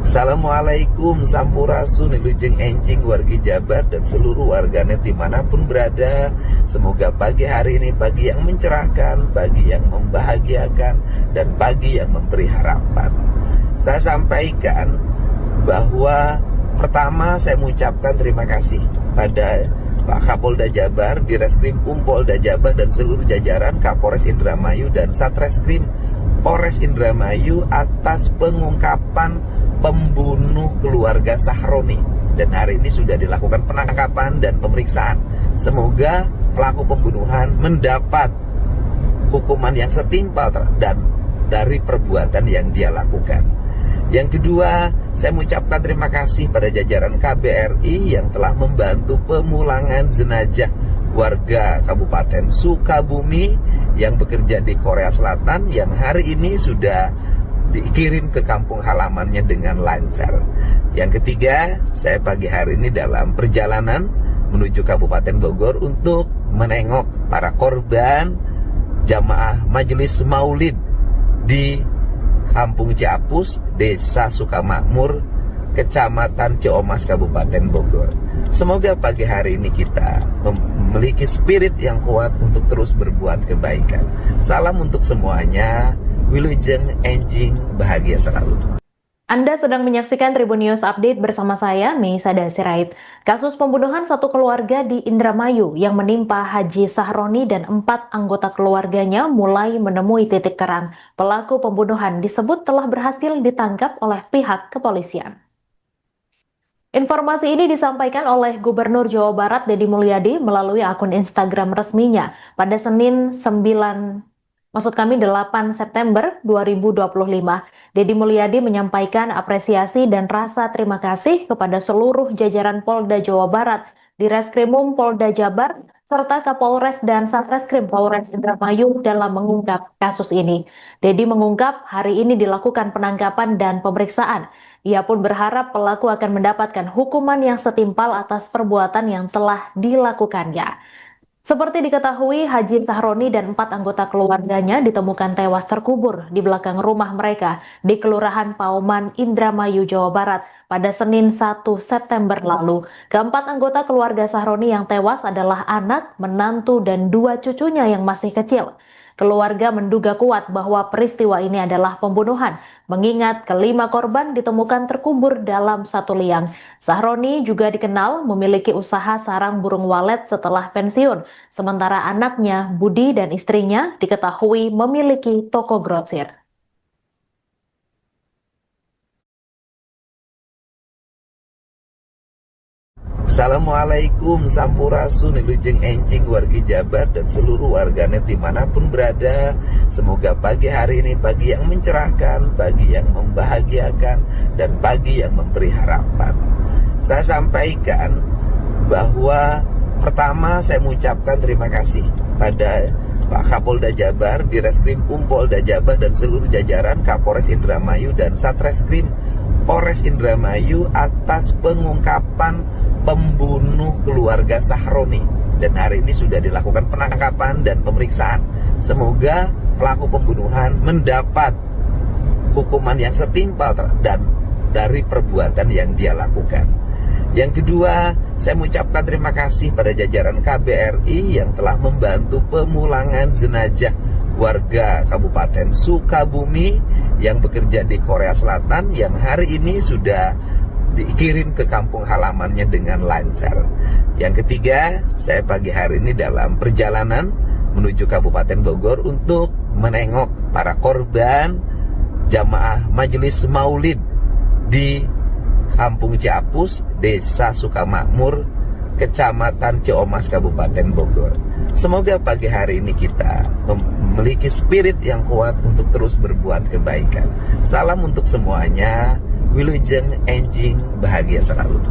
Assalamualaikum, Sampurasun, Wilujeng Enjing, wargi Jabar dan seluruh warganet dimanapun berada. Semoga pagi hari ini pagi yang mencerahkan, pagi yang membahagiakan, dan pagi yang memberi harapan. Saya sampaikan bahwa pertama saya mengucapkan terima kasih pada Pak Kapolda Jabar, Direskrim Polda Jabar dan seluruh jajaran Kapolres Indramayu dan Satreskrim Polres Indramayu atas pengungkapan pembunuh keluarga Sahroni. Dan hari ini sudah dilakukan penangkapan dan pemeriksaan. Semoga pelaku pembunuhan mendapat hukuman yang setimpal dan dari perbuatan yang dia lakukan. Yang kedua, saya mengucapkan terima kasih pada jajaran KBRI yang telah membantu pemulangan jenazah warga Kabupaten Sukabumi yang bekerja di Korea Selatan yang hari ini sudah dikirim ke kampung halamannya dengan lancar. Yang ketiga, saya pagi hari ini dalam perjalanan menuju Kabupaten Bogor untuk menengok para korban jamaah Majelis Maulid di Kampung Ciapus, Desa Sukamakmur, Kecamatan Ciomas, Kabupaten Bogor. Semoga pagi hari ini kita memiliki spirit yang kuat untuk terus berbuat kebaikan. Salam untuk semuanya. Wilujeng Enjing, bahagia selalu. Anda sedang menyaksikan Tribun News Update bersama saya, Meisada Sirait. Kasus pembunuhan satu keluarga di Indramayu yang menimpa Haji Sahroni dan 4 anggota keluarganya mulai menemui titik terang. Pelaku pembunuhan disebut telah berhasil ditangkap oleh pihak kepolisian. Informasi ini disampaikan oleh Gubernur Jawa Barat Deddy Mulyadi melalui akun Instagram resminya pada Senin 8 September 2025, Deddy Mulyadi menyampaikan apresiasi dan rasa terima kasih kepada seluruh jajaran Polda Jawa Barat, Direskrimum Polda Jabar, serta Kapolres dan Satreskrim Polres Indramayu dalam mengungkap kasus ini. Deddy mengungkap hari ini dilakukan penangkapan dan pemeriksaan. Ia pun berharap pelaku akan mendapatkan hukuman yang setimpal atas perbuatan yang telah dilakukannya. Seperti diketahui, Haji Sahroni dan 4 anggota keluarganya ditemukan tewas terkubur di belakang rumah mereka di Kelurahan Pauman, Indramayu, Jawa Barat pada Senin 1 September lalu. Keempat anggota keluarga Sahroni yang tewas adalah anak, menantu, dan 2 cucunya yang masih kecil. Keluarga menduga kuat bahwa peristiwa ini adalah pembunuhan, mengingat kelima korban ditemukan terkubur dalam satu liang. Sahroni juga dikenal memiliki usaha sarang burung walet setelah pensiun, sementara anaknya, Budi, dan istrinya diketahui memiliki toko grosir. Assalamualaikum Sampurasun Wilujeng Encing wargi Jabar dan seluruh warganet dimanapun berada. Semoga pagi hari ini pagi yang mencerahkan, pagi yang membahagiakan, dan pagi yang memberi harapan. Saya sampaikan bahwa pertama saya mengucapkan terima kasih pada Pak Kapolda Jabar, Direskrim Polda Jabar, dan seluruh jajaran Kapolres Indramayu dan Satreskrim Polres Indramayu atas pengungkapan pembunuh keluarga Sahroni. Dan hari ini sudah dilakukan penangkapan dan pemeriksaan. Semoga pelaku pembunuhan mendapat hukuman yang setimpal dan dari perbuatan yang dia lakukan. Yang kedua, saya mengucapkan terima kasih pada jajaran KBRI yang telah membantu pemulangan jenazah warga Kabupaten Sukabumi yang bekerja di Korea Selatan yang hari ini sudah dikirim ke kampung halamannya dengan lancar. Yang ketiga, saya pagi hari ini dalam perjalanan menuju Kabupaten Bogor untuk menengok para korban jamaah Majelis Maulid di Kampung Ciapus, Desa Sukamakmur, Kecamatan Ciomas, Kabupaten Bogor. Semoga pagi hari ini kita memiliki spirit yang kuat untuk terus berbuat kebaikan. Salam untuk semuanya. Wilujeng Encing, bahagia selalu.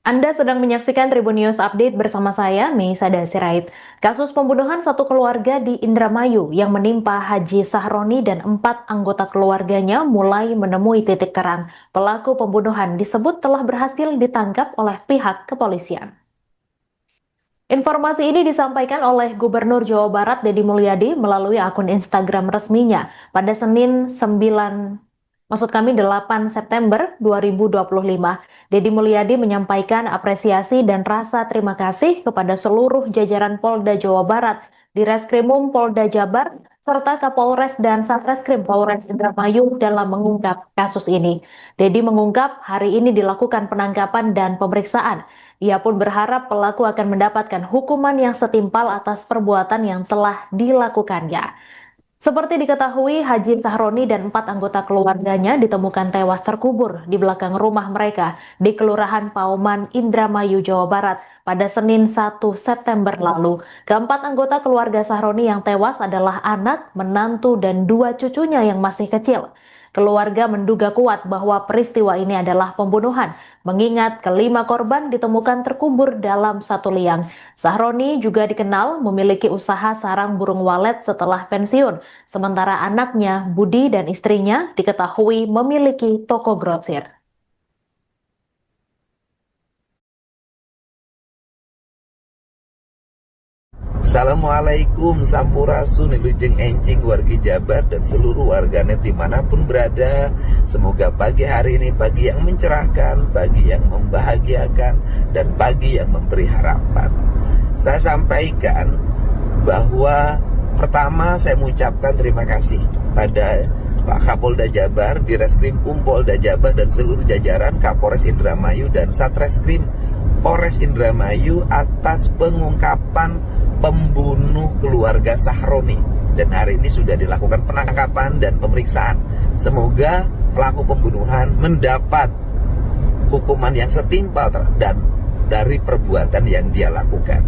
Anda sedang menyaksikan Tribun News Update bersama saya, Meisa Sirait. Kasus pembunuhan satu keluarga di Indramayu yang menimpa Haji Sahroni dan 4 anggota keluarganya mulai menemui titik terang. Pelaku pembunuhan disebut telah berhasil ditangkap oleh pihak kepolisian. Informasi ini disampaikan oleh Gubernur Jawa Barat Deddy Mulyadi melalui akun Instagram resminya pada Senin 8 September 2025. Deddy Mulyadi menyampaikan apresiasi dan rasa terima kasih kepada seluruh jajaran Polda Jawa Barat, Direskrimum Polda Jabar, serta Kapolres dan Satreskrim Polres Indramayu dalam mengungkap kasus ini. Deddy mengungkap hari ini dilakukan penangkapan dan pemeriksaan. Ia pun berharap pelaku akan mendapatkan hukuman yang setimpal atas perbuatan yang telah dilakukannya. Seperti diketahui, Haji Sahroni dan 4 anggota keluarganya ditemukan tewas terkubur di belakang rumah mereka di Kelurahan Pauman, Indramayu, Jawa Barat pada Senin 1 September lalu. Keempat anggota keluarga Sahroni yang tewas adalah anak, menantu, dan 2 cucunya yang masih kecil. Keluarga menduga kuat bahwa peristiwa ini adalah pembunuhan, mengingat kelima korban ditemukan terkubur dalam satu liang. Sahroni juga dikenal memiliki usaha sarang burung walet setelah pensiun, sementara anaknya, Budi, dan istrinya diketahui memiliki toko grosir. Assalamualaikum Sampurasun Wilujeng Encing wargi Jabar dan seluruh warganet dimanapun berada. Semoga pagi hari ini pagi yang mencerahkan, pagi yang membahagiakan, dan pagi yang memberi harapan. Saya sampaikan bahwa pertama saya mengucapkan terima kasih pada Pak Kapolda Jabar, Direskrim Polda Jabar, dan seluruh jajaran Kapolres Indramayu dan Satreskrim Polres Indramayu atas pengungkapan pembunuh keluarga Sahroni. Dan hari ini sudah dilakukan penangkapan dan pemeriksaan. Semoga pelaku pembunuhan mendapat hukuman yang setimpal dan dari perbuatan yang dia lakukan.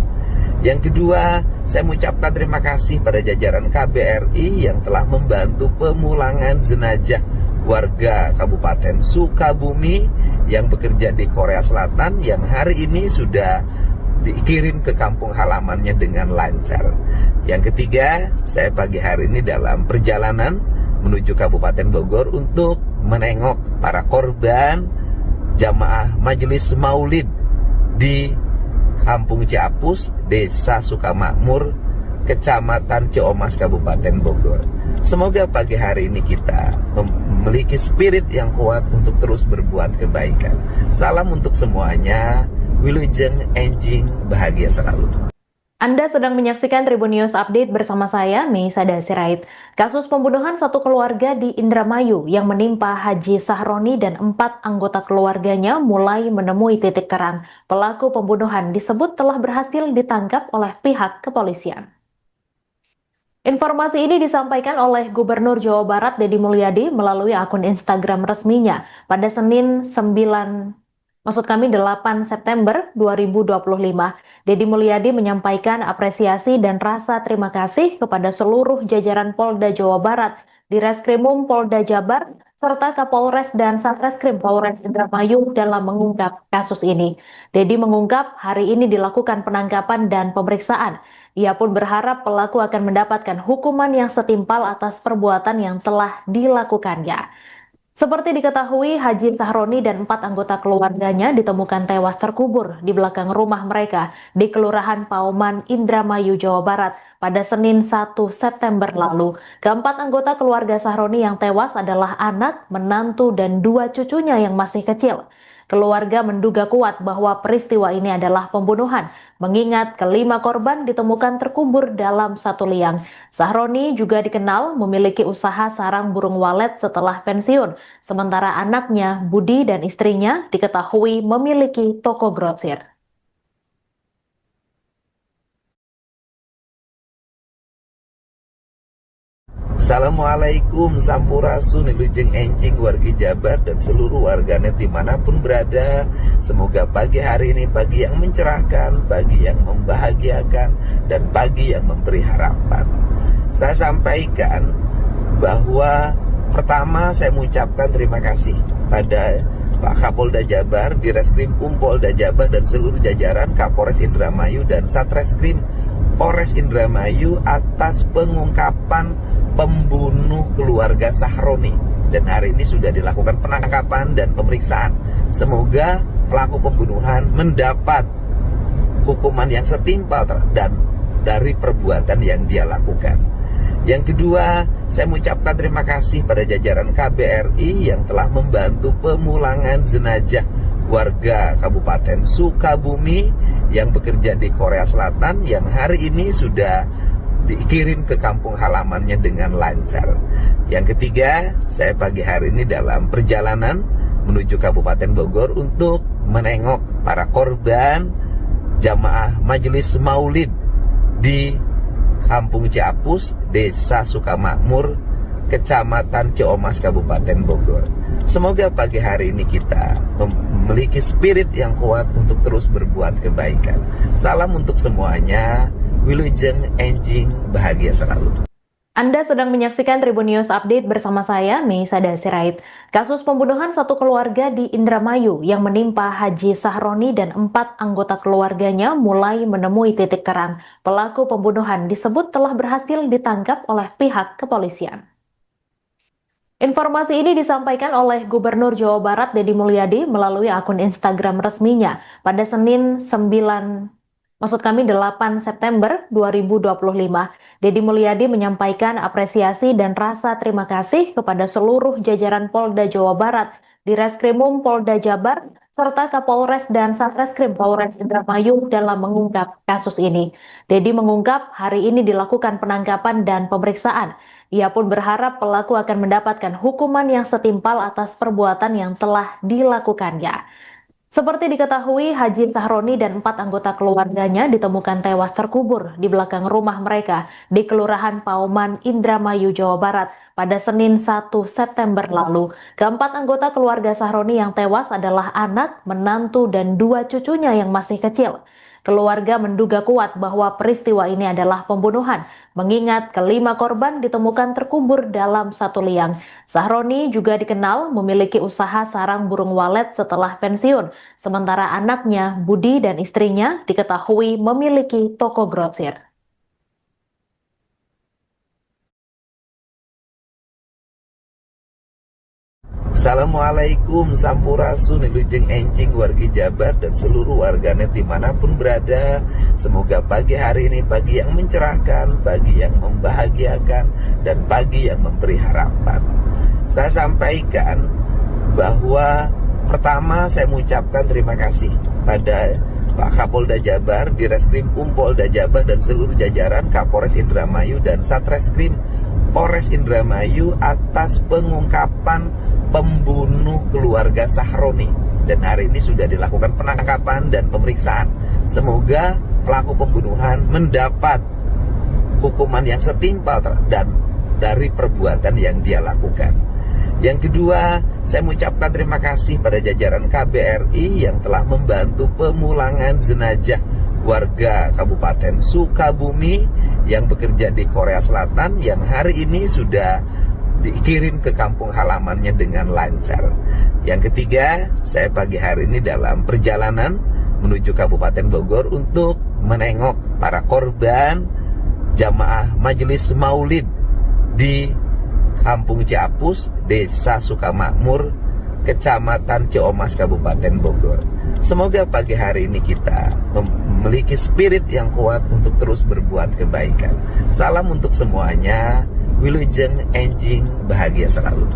Yang kedua, saya mengucapkan terima kasih pada jajaran KBRI yang telah membantu pemulangan jenazah warga Kabupaten Sukabumi yang bekerja di Korea Selatan yang hari ini sudah dikirim ke kampung halamannya dengan lancar. Yang ketiga, saya pagi hari ini dalam perjalanan menuju Kabupaten Bogor untuk menengok para korban jamaah Majelis Maulid di Kampung Ciapus, Desa Sukamakmur, Kecamatan Ciomas, Kabupaten Bogor. Semoga pagi hari ini kita memiliki spirit yang kuat untuk terus berbuat kebaikan. Salam untuk semuanya. Wilujeng Enjing, bahagia selalu. Anda sedang menyaksikan Tribun News Update bersama saya, Meisada Sirait. Kasus pembunuhan satu keluarga di Indramayu yang menimpa Haji Sahroni dan 4 anggota keluarganya mulai menemui titik terang. Pelaku pembunuhan disebut telah berhasil ditangkap oleh pihak kepolisian. Informasi ini disampaikan oleh Gubernur Jawa Barat Deddy Mulyadi melalui akun Instagram resminya pada Senin 8 September 2025, Deddy Mulyadi menyampaikan apresiasi dan rasa terima kasih kepada seluruh jajaran Polda Jawa Barat, Direskrimum Polda Jabar, serta Kapolres dan Satreskrim Polres Indramayu dalam mengungkap kasus ini. Deddy mengungkap hari ini dilakukan penangkapan dan pemeriksaan. Ia pun berharap pelaku akan mendapatkan hukuman yang setimpal atas perbuatan yang telah dilakukannya. Seperti diketahui, Haji Sahroni dan 4 anggota keluarganya ditemukan tewas terkubur di belakang rumah mereka di Kelurahan Pauman, Indramayu, Jawa Barat pada Senin 1 September lalu. Keempat anggota keluarga Sahroni yang tewas adalah anak, menantu, dan 2 cucunya yang masih kecil. Keluarga menduga kuat bahwa peristiwa ini adalah pembunuhan, mengingat kelima korban ditemukan terkubur dalam satu liang. Sahroni juga dikenal memiliki usaha sarang burung walet setelah pensiun, sementara anaknya, Budi, dan istrinya diketahui memiliki toko grosir. Assalamualaikum, Sampurasun, Wilujeng Enjing, warga Jabar dan seluruh warganet dimanapun berada. Semoga pagi hari ini pagi yang mencerahkan, pagi yang membahagiakan, dan pagi yang memberi harapan. Saya sampaikan bahwa pertama saya mengucapkan terima kasih pada Pak Kapolda Jabar, Direskrimum Polda Jabar dan seluruh jajaran Kapolres Indramayu dan Satreskrim Polres Indramayu atas pengungkapan pembunuh keluarga Sahroni, dan hari ini sudah dilakukan penangkapan dan pemeriksaan. Semoga pelaku pembunuhan mendapat hukuman yang setimpal dan dari perbuatan yang dia lakukan. Yang kedua, saya mengucapkan terima kasih pada jajaran KBRI yang telah membantu pemulangan jenazah warga Kabupaten Sukabumi yang bekerja di Korea Selatan yang hari ini sudah dikirim ke kampung halamannya dengan lancar. Yang ketiga, saya pagi hari ini dalam perjalanan menuju Kabupaten Bogor untuk menengok para korban jamaah Majelis Maulid di Kampung Ciapus, Desa Sukamakmur, Kecamatan Ciomas, Kabupaten Bogor. Semoga pagi hari ini kita memiliki spirit yang kuat untuk terus berbuat kebaikan. Salam untuk semuanya. Wilujeng Enjing, bahagia selalu. Anda sedang menyaksikan Tribun News Update bersama saya, Meisada Sirait. Kasus pembunuhan satu keluarga di Indramayu yang menimpa Haji Sahroni dan 4 anggota keluarganya mulai menemui titik terang. Pelaku pembunuhan disebut telah berhasil ditangkap oleh pihak kepolisian. Informasi ini disampaikan oleh Gubernur Jawa Barat Deddy Mulyadi melalui akun Instagram resminya pada Senin 8 September 2025, Deddy Mulyadi menyampaikan apresiasi dan rasa terima kasih kepada seluruh jajaran Polda Jawa Barat, Direskrimum Polda Jabar, serta Kapolres dan Satreskrim Polres Indramayu dalam mengungkap kasus ini. Deddy mengungkap hari ini dilakukan penangkapan dan pemeriksaan. Ia pun berharap pelaku akan mendapatkan hukuman yang setimpal atas perbuatan yang telah dilakukannya. Seperti diketahui, Haji Sahroni dan 4 anggota keluarganya ditemukan tewas terkubur di belakang rumah mereka di Kelurahan Pauman, Indramayu, Jawa Barat pada Senin 1 September lalu. Keempat anggota keluarga Sahroni yang tewas adalah anak, menantu, dan 2 cucunya yang masih kecil. Keluarga menduga kuat bahwa peristiwa ini adalah pembunuhan, mengingat kelima korban ditemukan terkubur dalam satu liang. Sahroni juga dikenal memiliki usaha sarang burung walet setelah pensiun, sementara anaknya, Budi, dan istrinya diketahui memiliki toko grosir. Assalamualaikum Sampurasun Wilujeng Encing wargi Jabar dan seluruh warganet dimanapun berada. Semoga pagi hari ini pagi yang mencerahkan, pagi yang membahagiakan, dan pagi yang memberi harapan. Saya sampaikan bahwa pertama saya mengucapkan terima kasih pada Pak Kapolda Jabar, Direskrim Polda Jabar dan seluruh jajaran Kapolres Indramayu dan Satreskrim Polres Indramayu atas pengungkapan pembunuh keluarga Sahroni, dan hari ini sudah dilakukan penangkapan dan pemeriksaan. Semoga pelaku pembunuhan mendapat hukuman yang setimpal dan dari perbuatan yang dia lakukan. Yang kedua, saya mengucapkan terima kasih pada jajaran KBRI yang telah membantu pemulangan jenazah warga Kabupaten Sukabumi yang bekerja di Korea Selatan yang hari ini sudah dikirim ke kampung halamannya dengan lancar. Yang ketiga, saya pagi hari ini dalam perjalanan menuju Kabupaten Bogor untuk menengok para korban jamaah Majelis Maulid di Kampung Ciapus, Desa Sukamakmur, Kecamatan Ciomas, Kabupaten Bogor. Semoga pagi hari ini kita memiliki spirit yang kuat untuk terus berbuat kebaikan. Salam untuk semuanya. Wilujeng Encing, bahagia selalu.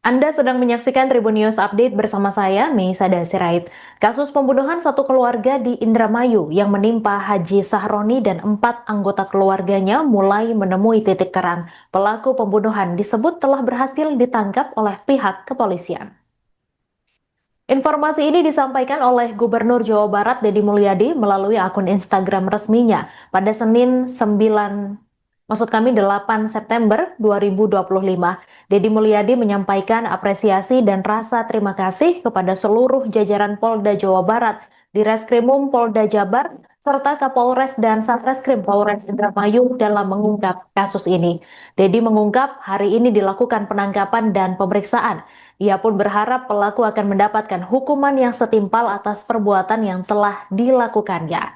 Anda sedang menyaksikan Tribun News Update bersama saya, Meisada Sirait. Kasus pembunuhan satu keluarga di Indramayu yang menimpa Haji Sahroni dan 4 anggota keluarganya mulai menemui titik terang. Pelaku pembunuhan disebut telah berhasil ditangkap oleh pihak kepolisian. Informasi ini disampaikan oleh Gubernur Jawa Barat Deddy Mulyadi melalui akun Instagram resminya pada Senin 8 September 2025. Deddy Mulyadi menyampaikan apresiasi dan rasa terima kasih kepada seluruh jajaran Polda Jawa Barat, Direskrimum Polda Jabar, serta Kapolres dan Satreskrim Polres Indramayu dalam mengungkap kasus ini. Deddy mengungkap hari ini dilakukan penangkapan dan pemeriksaan. Ia pun berharap pelaku akan mendapatkan hukuman yang setimpal atas perbuatan yang telah dilakukannya.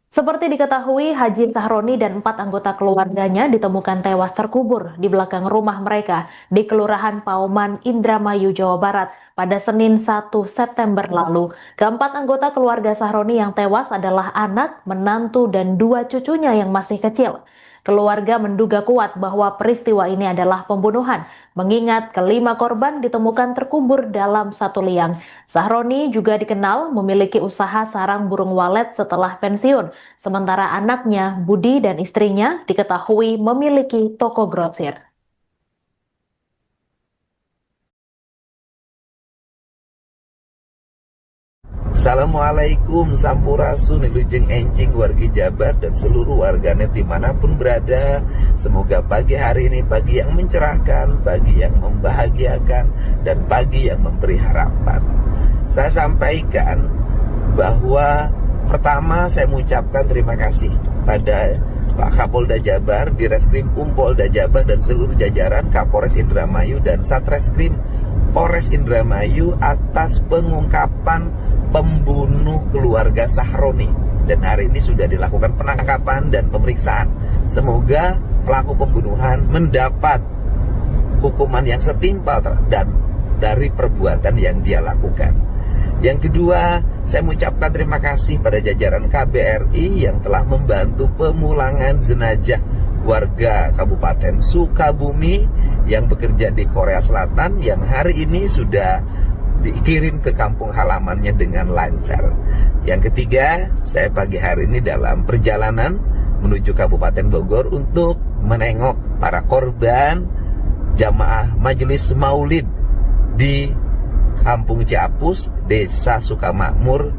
Seperti diketahui, Haji Sahroni dan 4 anggota keluarganya ditemukan tewas terkubur di belakang rumah mereka di Kelurahan Pauman, Indramayu, Jawa Barat pada Senin 1 September lalu. Keempat anggota keluarga Sahroni yang tewas adalah anak, menantu, dan 2 cucunya yang masih kecil. Keluarga menduga kuat bahwa peristiwa ini adalah pembunuhan, mengingat kelima korban ditemukan terkubur dalam satu liang. Sahroni juga dikenal memiliki usaha sarang burung walet setelah pensiun, sementara anaknya, Budi, dan istrinya diketahui memiliki toko grosir. Assalamualaikum Sampurasun Wilujeng Encing wargi Jabar dan seluruh warganet dimanapun berada. Semoga pagi hari ini pagi yang mencerahkan, pagi yang membahagiakan, dan pagi yang memberi harapan. Saya sampaikan bahwa pertama saya mengucapkan terima kasih pada Pak Kapolda Jabar, Direskrim Polda Jabar dan seluruh jajaran Kapolres Indramayu dan Satreskrim Polres Indramayu atas pengungkapan pembunuh keluarga Sahroni, dan hari ini sudah dilakukan penangkapan dan pemeriksaan. Semoga pelaku pembunuhan mendapat hukuman yang setimpal dan dari perbuatan yang dia lakukan. Yang kedua, saya mengucapkan terima kasih pada jajaran KBRI yang telah membantu pemulangan jenazah warga Kabupaten Sukabumi yang bekerja di Korea Selatan yang hari ini sudah dikirim ke kampung halamannya dengan lancar. Yang ketiga, saya pagi hari ini dalam perjalanan menuju Kabupaten Bogor untuk menengok para korban jamaah Majelis Maulid di Kampung Ciapus, Desa Sukamakmur,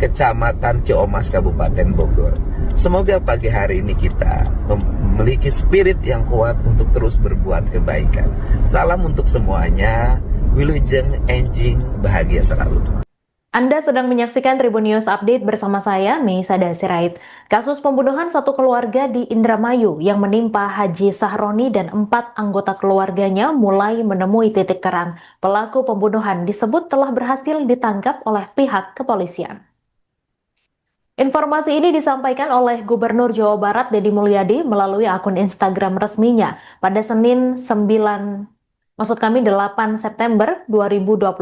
Kecamatan Ciomas, Kabupaten Bogor. Semoga pagi hari ini kita memiliki spirit yang kuat untuk terus berbuat kebaikan. Salam untuk semuanya. Wilujeng Encing, bahagia selalu. Anda sedang menyaksikan Tribun News Update bersama saya, Meisada Sirait. Kasus pembunuhan satu keluarga di Indramayu yang menimpa Haji Sahroni dan 4 anggota keluarganya mulai menemui titik terang. Pelaku pembunuhan disebut telah berhasil ditangkap oleh pihak kepolisian. Informasi ini disampaikan oleh Gubernur Jawa Barat Deddy Mulyadi melalui akun Instagram resminya pada Senin maksud kami 8 September 2025,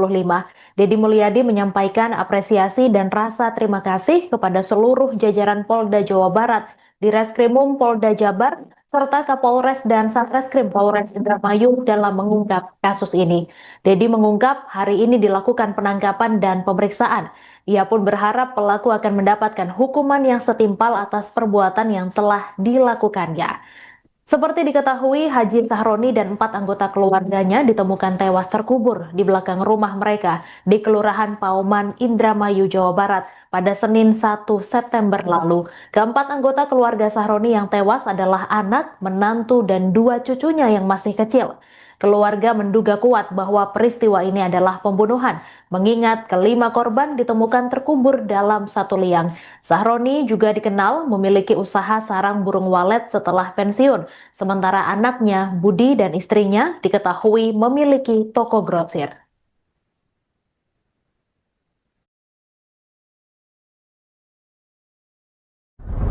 Deddy Mulyadi menyampaikan apresiasi dan rasa terima kasih kepada seluruh jajaran Polda Jawa Barat, Direskrimum Polda Jabar, serta Kapolres dan Satreskrim Polres Indramayu dalam mengungkap kasus ini. Deddy mengungkap hari ini dilakukan penangkapan dan pemeriksaan. Ia pun berharap pelaku akan mendapatkan hukuman yang setimpal atas perbuatan yang telah dilakukannya. Seperti diketahui, Haji Sahroni dan 4 anggota keluarganya ditemukan tewas terkubur di belakang rumah mereka di Kelurahan Pauman, Indramayu, Jawa Barat pada Senin 1 September lalu. Keempat anggota keluarga Sahroni yang tewas adalah anak, menantu, dan 2 cucunya yang masih kecil. Keluarga menduga kuat bahwa peristiwa ini adalah pembunuhan, mengingat kelima korban ditemukan terkubur dalam satu liang. Sahroni juga dikenal memiliki usaha sarang burung walet setelah pensiun, sementara anaknya, Budi, dan istrinya diketahui memiliki toko grosir.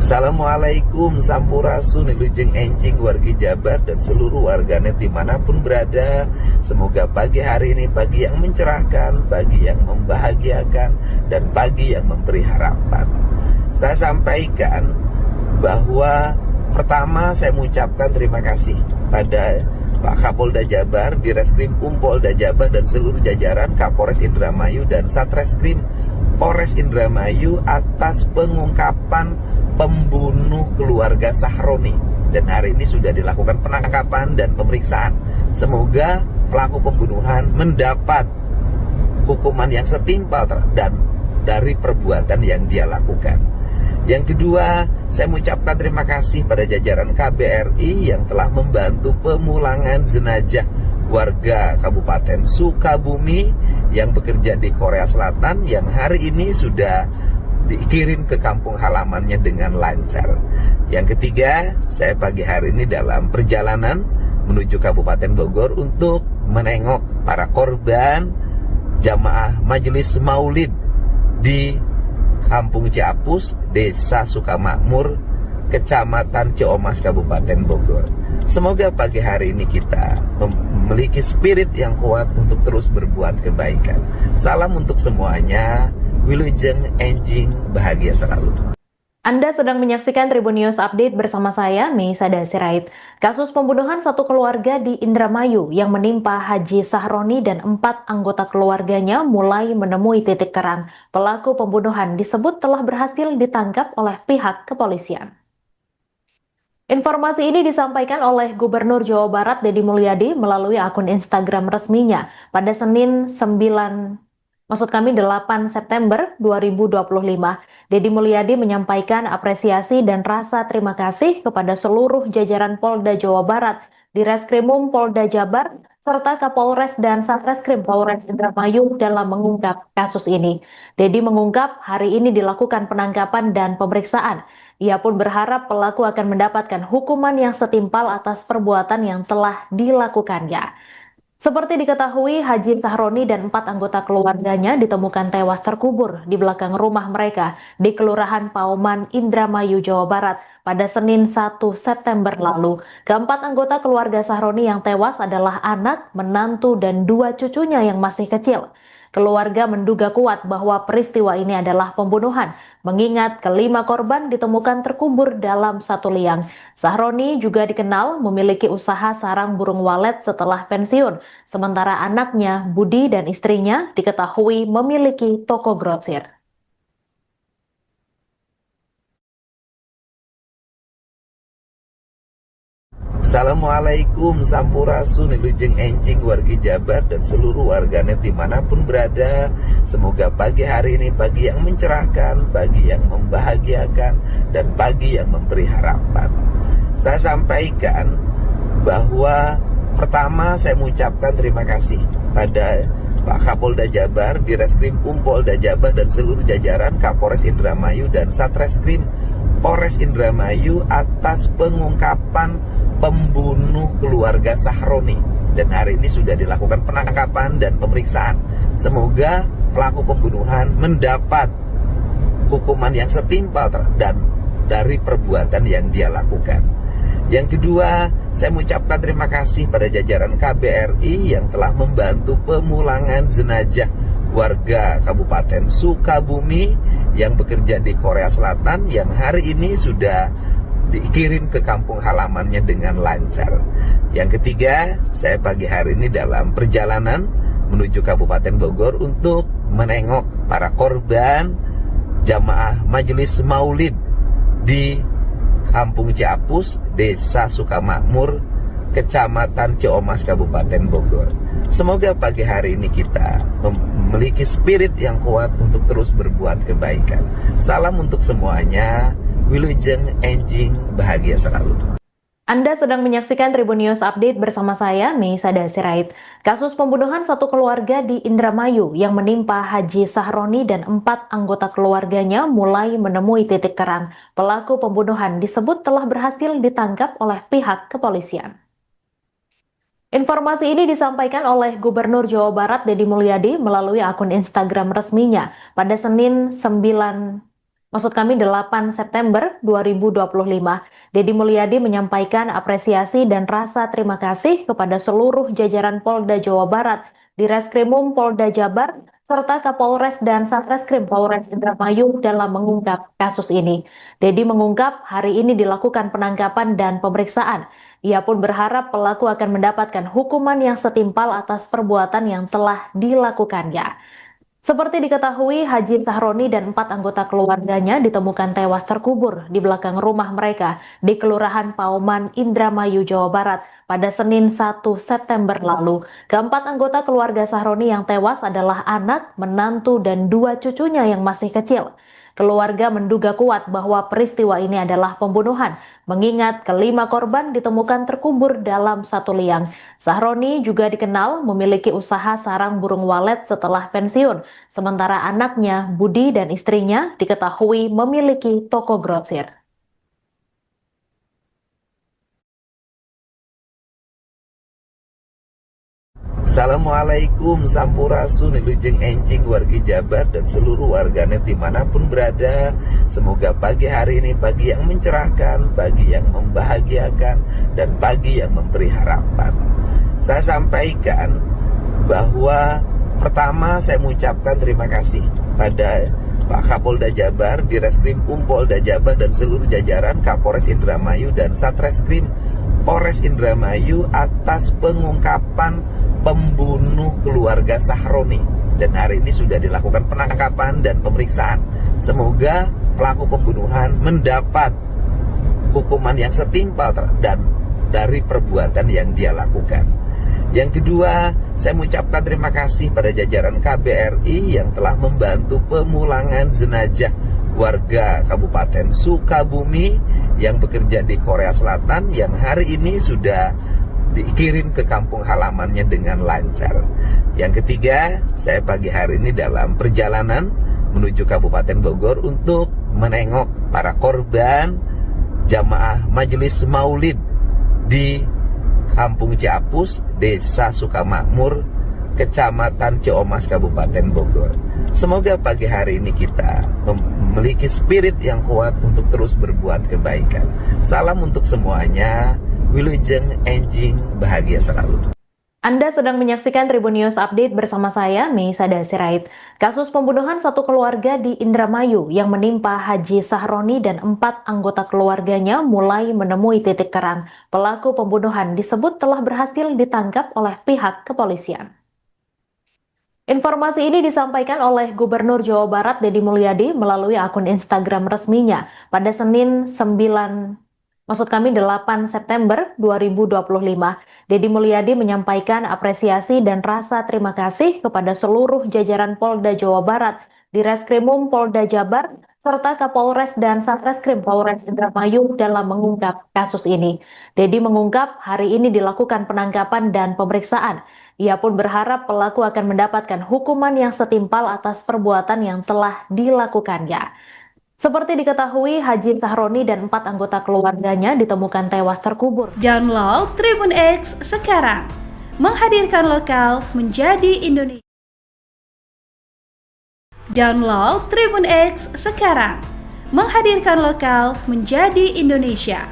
Assalamualaikum Sampurasun, Wilujeng Encing, wargi Jabar dan seluruh warganet dimanapun berada. Semoga pagi hari ini pagi yang mencerahkan, pagi yang membahagiakan, dan pagi yang memberi harapan. Saya sampaikan bahwa pertama saya mengucapkan terima kasih pada Pak Kapolda Jabar, Direskrim Polda Jabar dan seluruh jajaran Kapolres Indramayu dan Satreskrim Polres Indramayu atas pengungkapan pembunuh keluarga Sahroni. Dan hari ini sudah dilakukan penangkapan dan pemeriksaan. Semoga pelaku pembunuhan mendapat hukuman yang setimpal dan dari perbuatan yang dia lakukan. Yang kedua, saya mengucapkan terima kasih pada jajaran KBRI yang telah membantu pemulangan jenazah warga Kabupaten Sukabumi yang bekerja di Korea Selatan yang hari ini sudah dikirim ke kampung halamannya dengan lancar. Yang ketiga, saya pagi hari ini dalam perjalanan menuju Kabupaten Bogor untuk menengok para korban jamaah Majelis Maulid di Kampung Ciapus, Desa Sukamakmur, Kecamatan Ciomas, Kabupaten Bogor. Semoga pagi hari ini kita memiliki spirit yang kuat untuk terus berbuat kebaikan. Salam untuk semuanya. Wilujeng Encing, bahagia selalu. Anda sedang menyaksikan Tribun News Update bersama saya, Meisa Sirait. Kasus pembunuhan satu keluarga di Indramayu yang menimpa Haji Sahroni dan 4 anggota keluarganya mulai menemui titik terang. Pelaku pembunuhan disebut telah berhasil ditangkap oleh pihak kepolisian. Informasi ini disampaikan oleh Gubernur Jawa Barat Deddy Mulyadi melalui akun Instagram resminya pada Senin 8 September 2025, Deddy Mulyadi menyampaikan apresiasi dan rasa terima kasih kepada seluruh jajaran Polda Jawa Barat, Direskrimum Polda Jabar, serta Kapolres dan Satreskrim Polres Indramayu dalam mengungkap kasus ini. Deddy mengungkap hari ini dilakukan penangkapan dan pemeriksaan. Ia pun berharap pelaku akan mendapatkan hukuman yang setimpal atas perbuatan yang telah dilakukannya. Seperti diketahui, Haji Sahroni dan 4 anggota keluarganya ditemukan tewas terkubur di belakang rumah mereka di Kelurahan Pauman, Indramayu, Jawa Barat pada Senin 1 September lalu. Keempat anggota keluarga Sahroni yang tewas adalah anak, menantu, dan 2 cucunya yang masih kecil. Keluarga menduga kuat bahwa peristiwa ini adalah pembunuhan, mengingat kelima korban ditemukan terkubur dalam satu liang. Sahroni juga dikenal memiliki usaha sarang burung walet setelah pensiun, sementara anaknya, Budi, dan istrinya diketahui memiliki toko grosir. Assalamualaikum Sampurasun, Wilujeng Encing, wargi Jabar dan seluruh warganet dimanapun berada. Semoga pagi hari ini pagi yang mencerahkan, pagi yang membahagiakan, dan pagi yang memberi harapan. Saya sampaikan bahwa pertama saya mengucapkan terima kasih pada Pak Kapolda Jabar, Direskrim Polda Jabar dan seluruh jajaran Kapolres Indramayu dan Satreskrim Polres Indramayu atas pengungkapan pembunuh keluarga Sahroni. Dan hari ini sudah dilakukan penangkapan dan pemeriksaan. Semoga pelaku pembunuhan mendapat hukuman yang setimpal dan dari perbuatan yang dia lakukan. Yang kedua, saya mengucapkan terima kasih pada jajaran KBRI yang telah membantu pemulangan jenazah warga Kabupaten Sukabumi yang bekerja di Korea Selatan yang hari ini sudah dikirim ke kampung halamannya dengan lancar. Yang ketiga, saya pagi hari ini dalam perjalanan menuju Kabupaten Bogor untuk menengok para korban jamaah Majelis Maulid di Kampung Ciapus, Desa Sukamakmur, Kecamatan Ciomas, Kabupaten Bogor. Semoga pagi hari ini kita memiliki spirit yang kuat untuk terus berbuat kebaikan. Salam untuk semuanya. Wilujeng Enjing, bahagia selalu. Anda sedang menyaksikan Tribun News Update bersama saya, Meisada Sirait. Kasus pembunuhan satu keluarga di Indramayu yang menimpa Haji Sahroni dan 4 anggota keluarganya mulai menemui titik terang. Pelaku pembunuhan disebut telah berhasil ditangkap oleh pihak kepolisian. Informasi ini disampaikan oleh Gubernur Jawa Barat Deddy Mulyadi melalui akun Instagram resminya pada Senin 8 September 2025, Deddy Mulyadi menyampaikan apresiasi dan rasa terima kasih kepada seluruh jajaran Polda Jawa Barat, Direskrimum Polda Jabar, serta Kapolres dan Satreskrim Polres Indramayu dalam mengungkap kasus ini. Deddy mengungkap hari ini dilakukan penangkapan dan pemeriksaan. Ia pun berharap pelaku akan mendapatkan hukuman yang setimpal atas perbuatan yang telah dilakukannya. Seperti diketahui, Haji Sahroni dan 4 anggota keluarganya ditemukan tewas terkubur di belakang rumah mereka di Kelurahan Pauman, Indramayu, Jawa Barat pada Senin 1 September lalu. Keempat anggota keluarga Sahroni yang tewas adalah anak, menantu, dan 2 cucunya yang masih kecil. Keluarga menduga kuat bahwa peristiwa ini adalah pembunuhan, mengingat kelima korban ditemukan terkubur dalam satu liang. Sahroni juga dikenal memiliki usaha sarang burung walet setelah pensiun, sementara anaknya, Budi, dan istrinya diketahui memiliki toko grosir. Assalamualaikum Sampurasun, Wilujeng Enjing, wargi Jabar dan seluruh warganet dimanapun berada. Semoga pagi hari ini pagi yang mencerahkan, pagi yang membahagiakan, dan pagi yang memberi harapan. Saya sampaikan bahwa pertama saya mengucapkan terima kasih pada Pak Kapolda Jabar, Direskrimum Polda Jabar dan seluruh jajaran Kapolres Indramayu dan Satreskrim Polres Indramayu atas pengungkapan pembunuh keluarga Sahroni. Dan hari ini sudah dilakukan penangkapan dan pemeriksaan. Semoga pelaku pembunuhan mendapat hukuman yang setimpal dan dari perbuatan yang dia lakukan. Yang kedua, saya mengucapkan terima kasih pada jajaran KBRI yang telah membantu pemulangan jenazah warga Kabupaten Sukabumi yang bekerja di Korea Selatan yang hari ini sudah dikirim ke kampung halamannya dengan lancar. Yang ketiga, saya pagi hari ini dalam perjalanan menuju Kabupaten Bogor untuk menengok para korban jamaah Majelis Maulid di Kampung Ciapus, Desa Sukamakmur, Kecamatan Ciomas, Kabupaten Bogor. Semoga pagi hari ini kita memiliki spirit yang kuat untuk terus berbuat kebaikan. Salam untuk semuanya. Wilujeng Enjing, bahagia selalu. Anda sedang menyaksikan Tribun News Update bersama saya, Meisada Sirait. Kasus pembunuhan satu keluarga di Indramayu yang menimpa Haji Sahroni dan 4 anggota keluarganya mulai menemui titik terang. Pelaku pembunuhan disebut telah berhasil ditangkap oleh pihak kepolisian. Informasi ini disampaikan oleh Gubernur Jawa Barat Deddy Mulyadi melalui akun Instagram resminya pada Senin 8 September 2025, Deddy Mulyadi menyampaikan apresiasi dan rasa terima kasih kepada seluruh jajaran Polda Jawa Barat, Direskrimum Polda Jabar, serta Kapolres dan Satreskrim Polres Indramayu dalam mengungkap kasus ini. Deddy mengungkap hari ini dilakukan penangkapan dan pemeriksaan. Ia pun berharap pelaku akan mendapatkan hukuman yang setimpal atas perbuatan yang telah dilakukannya. Seperti diketahui, Haji Sahroni dan 4 anggota keluarganya ditemukan tewas terkubur. Download Tribun X sekarang, menghadirkan lokal menjadi Indonesia. Download Tribun X sekarang, menghadirkan lokal menjadi Indonesia.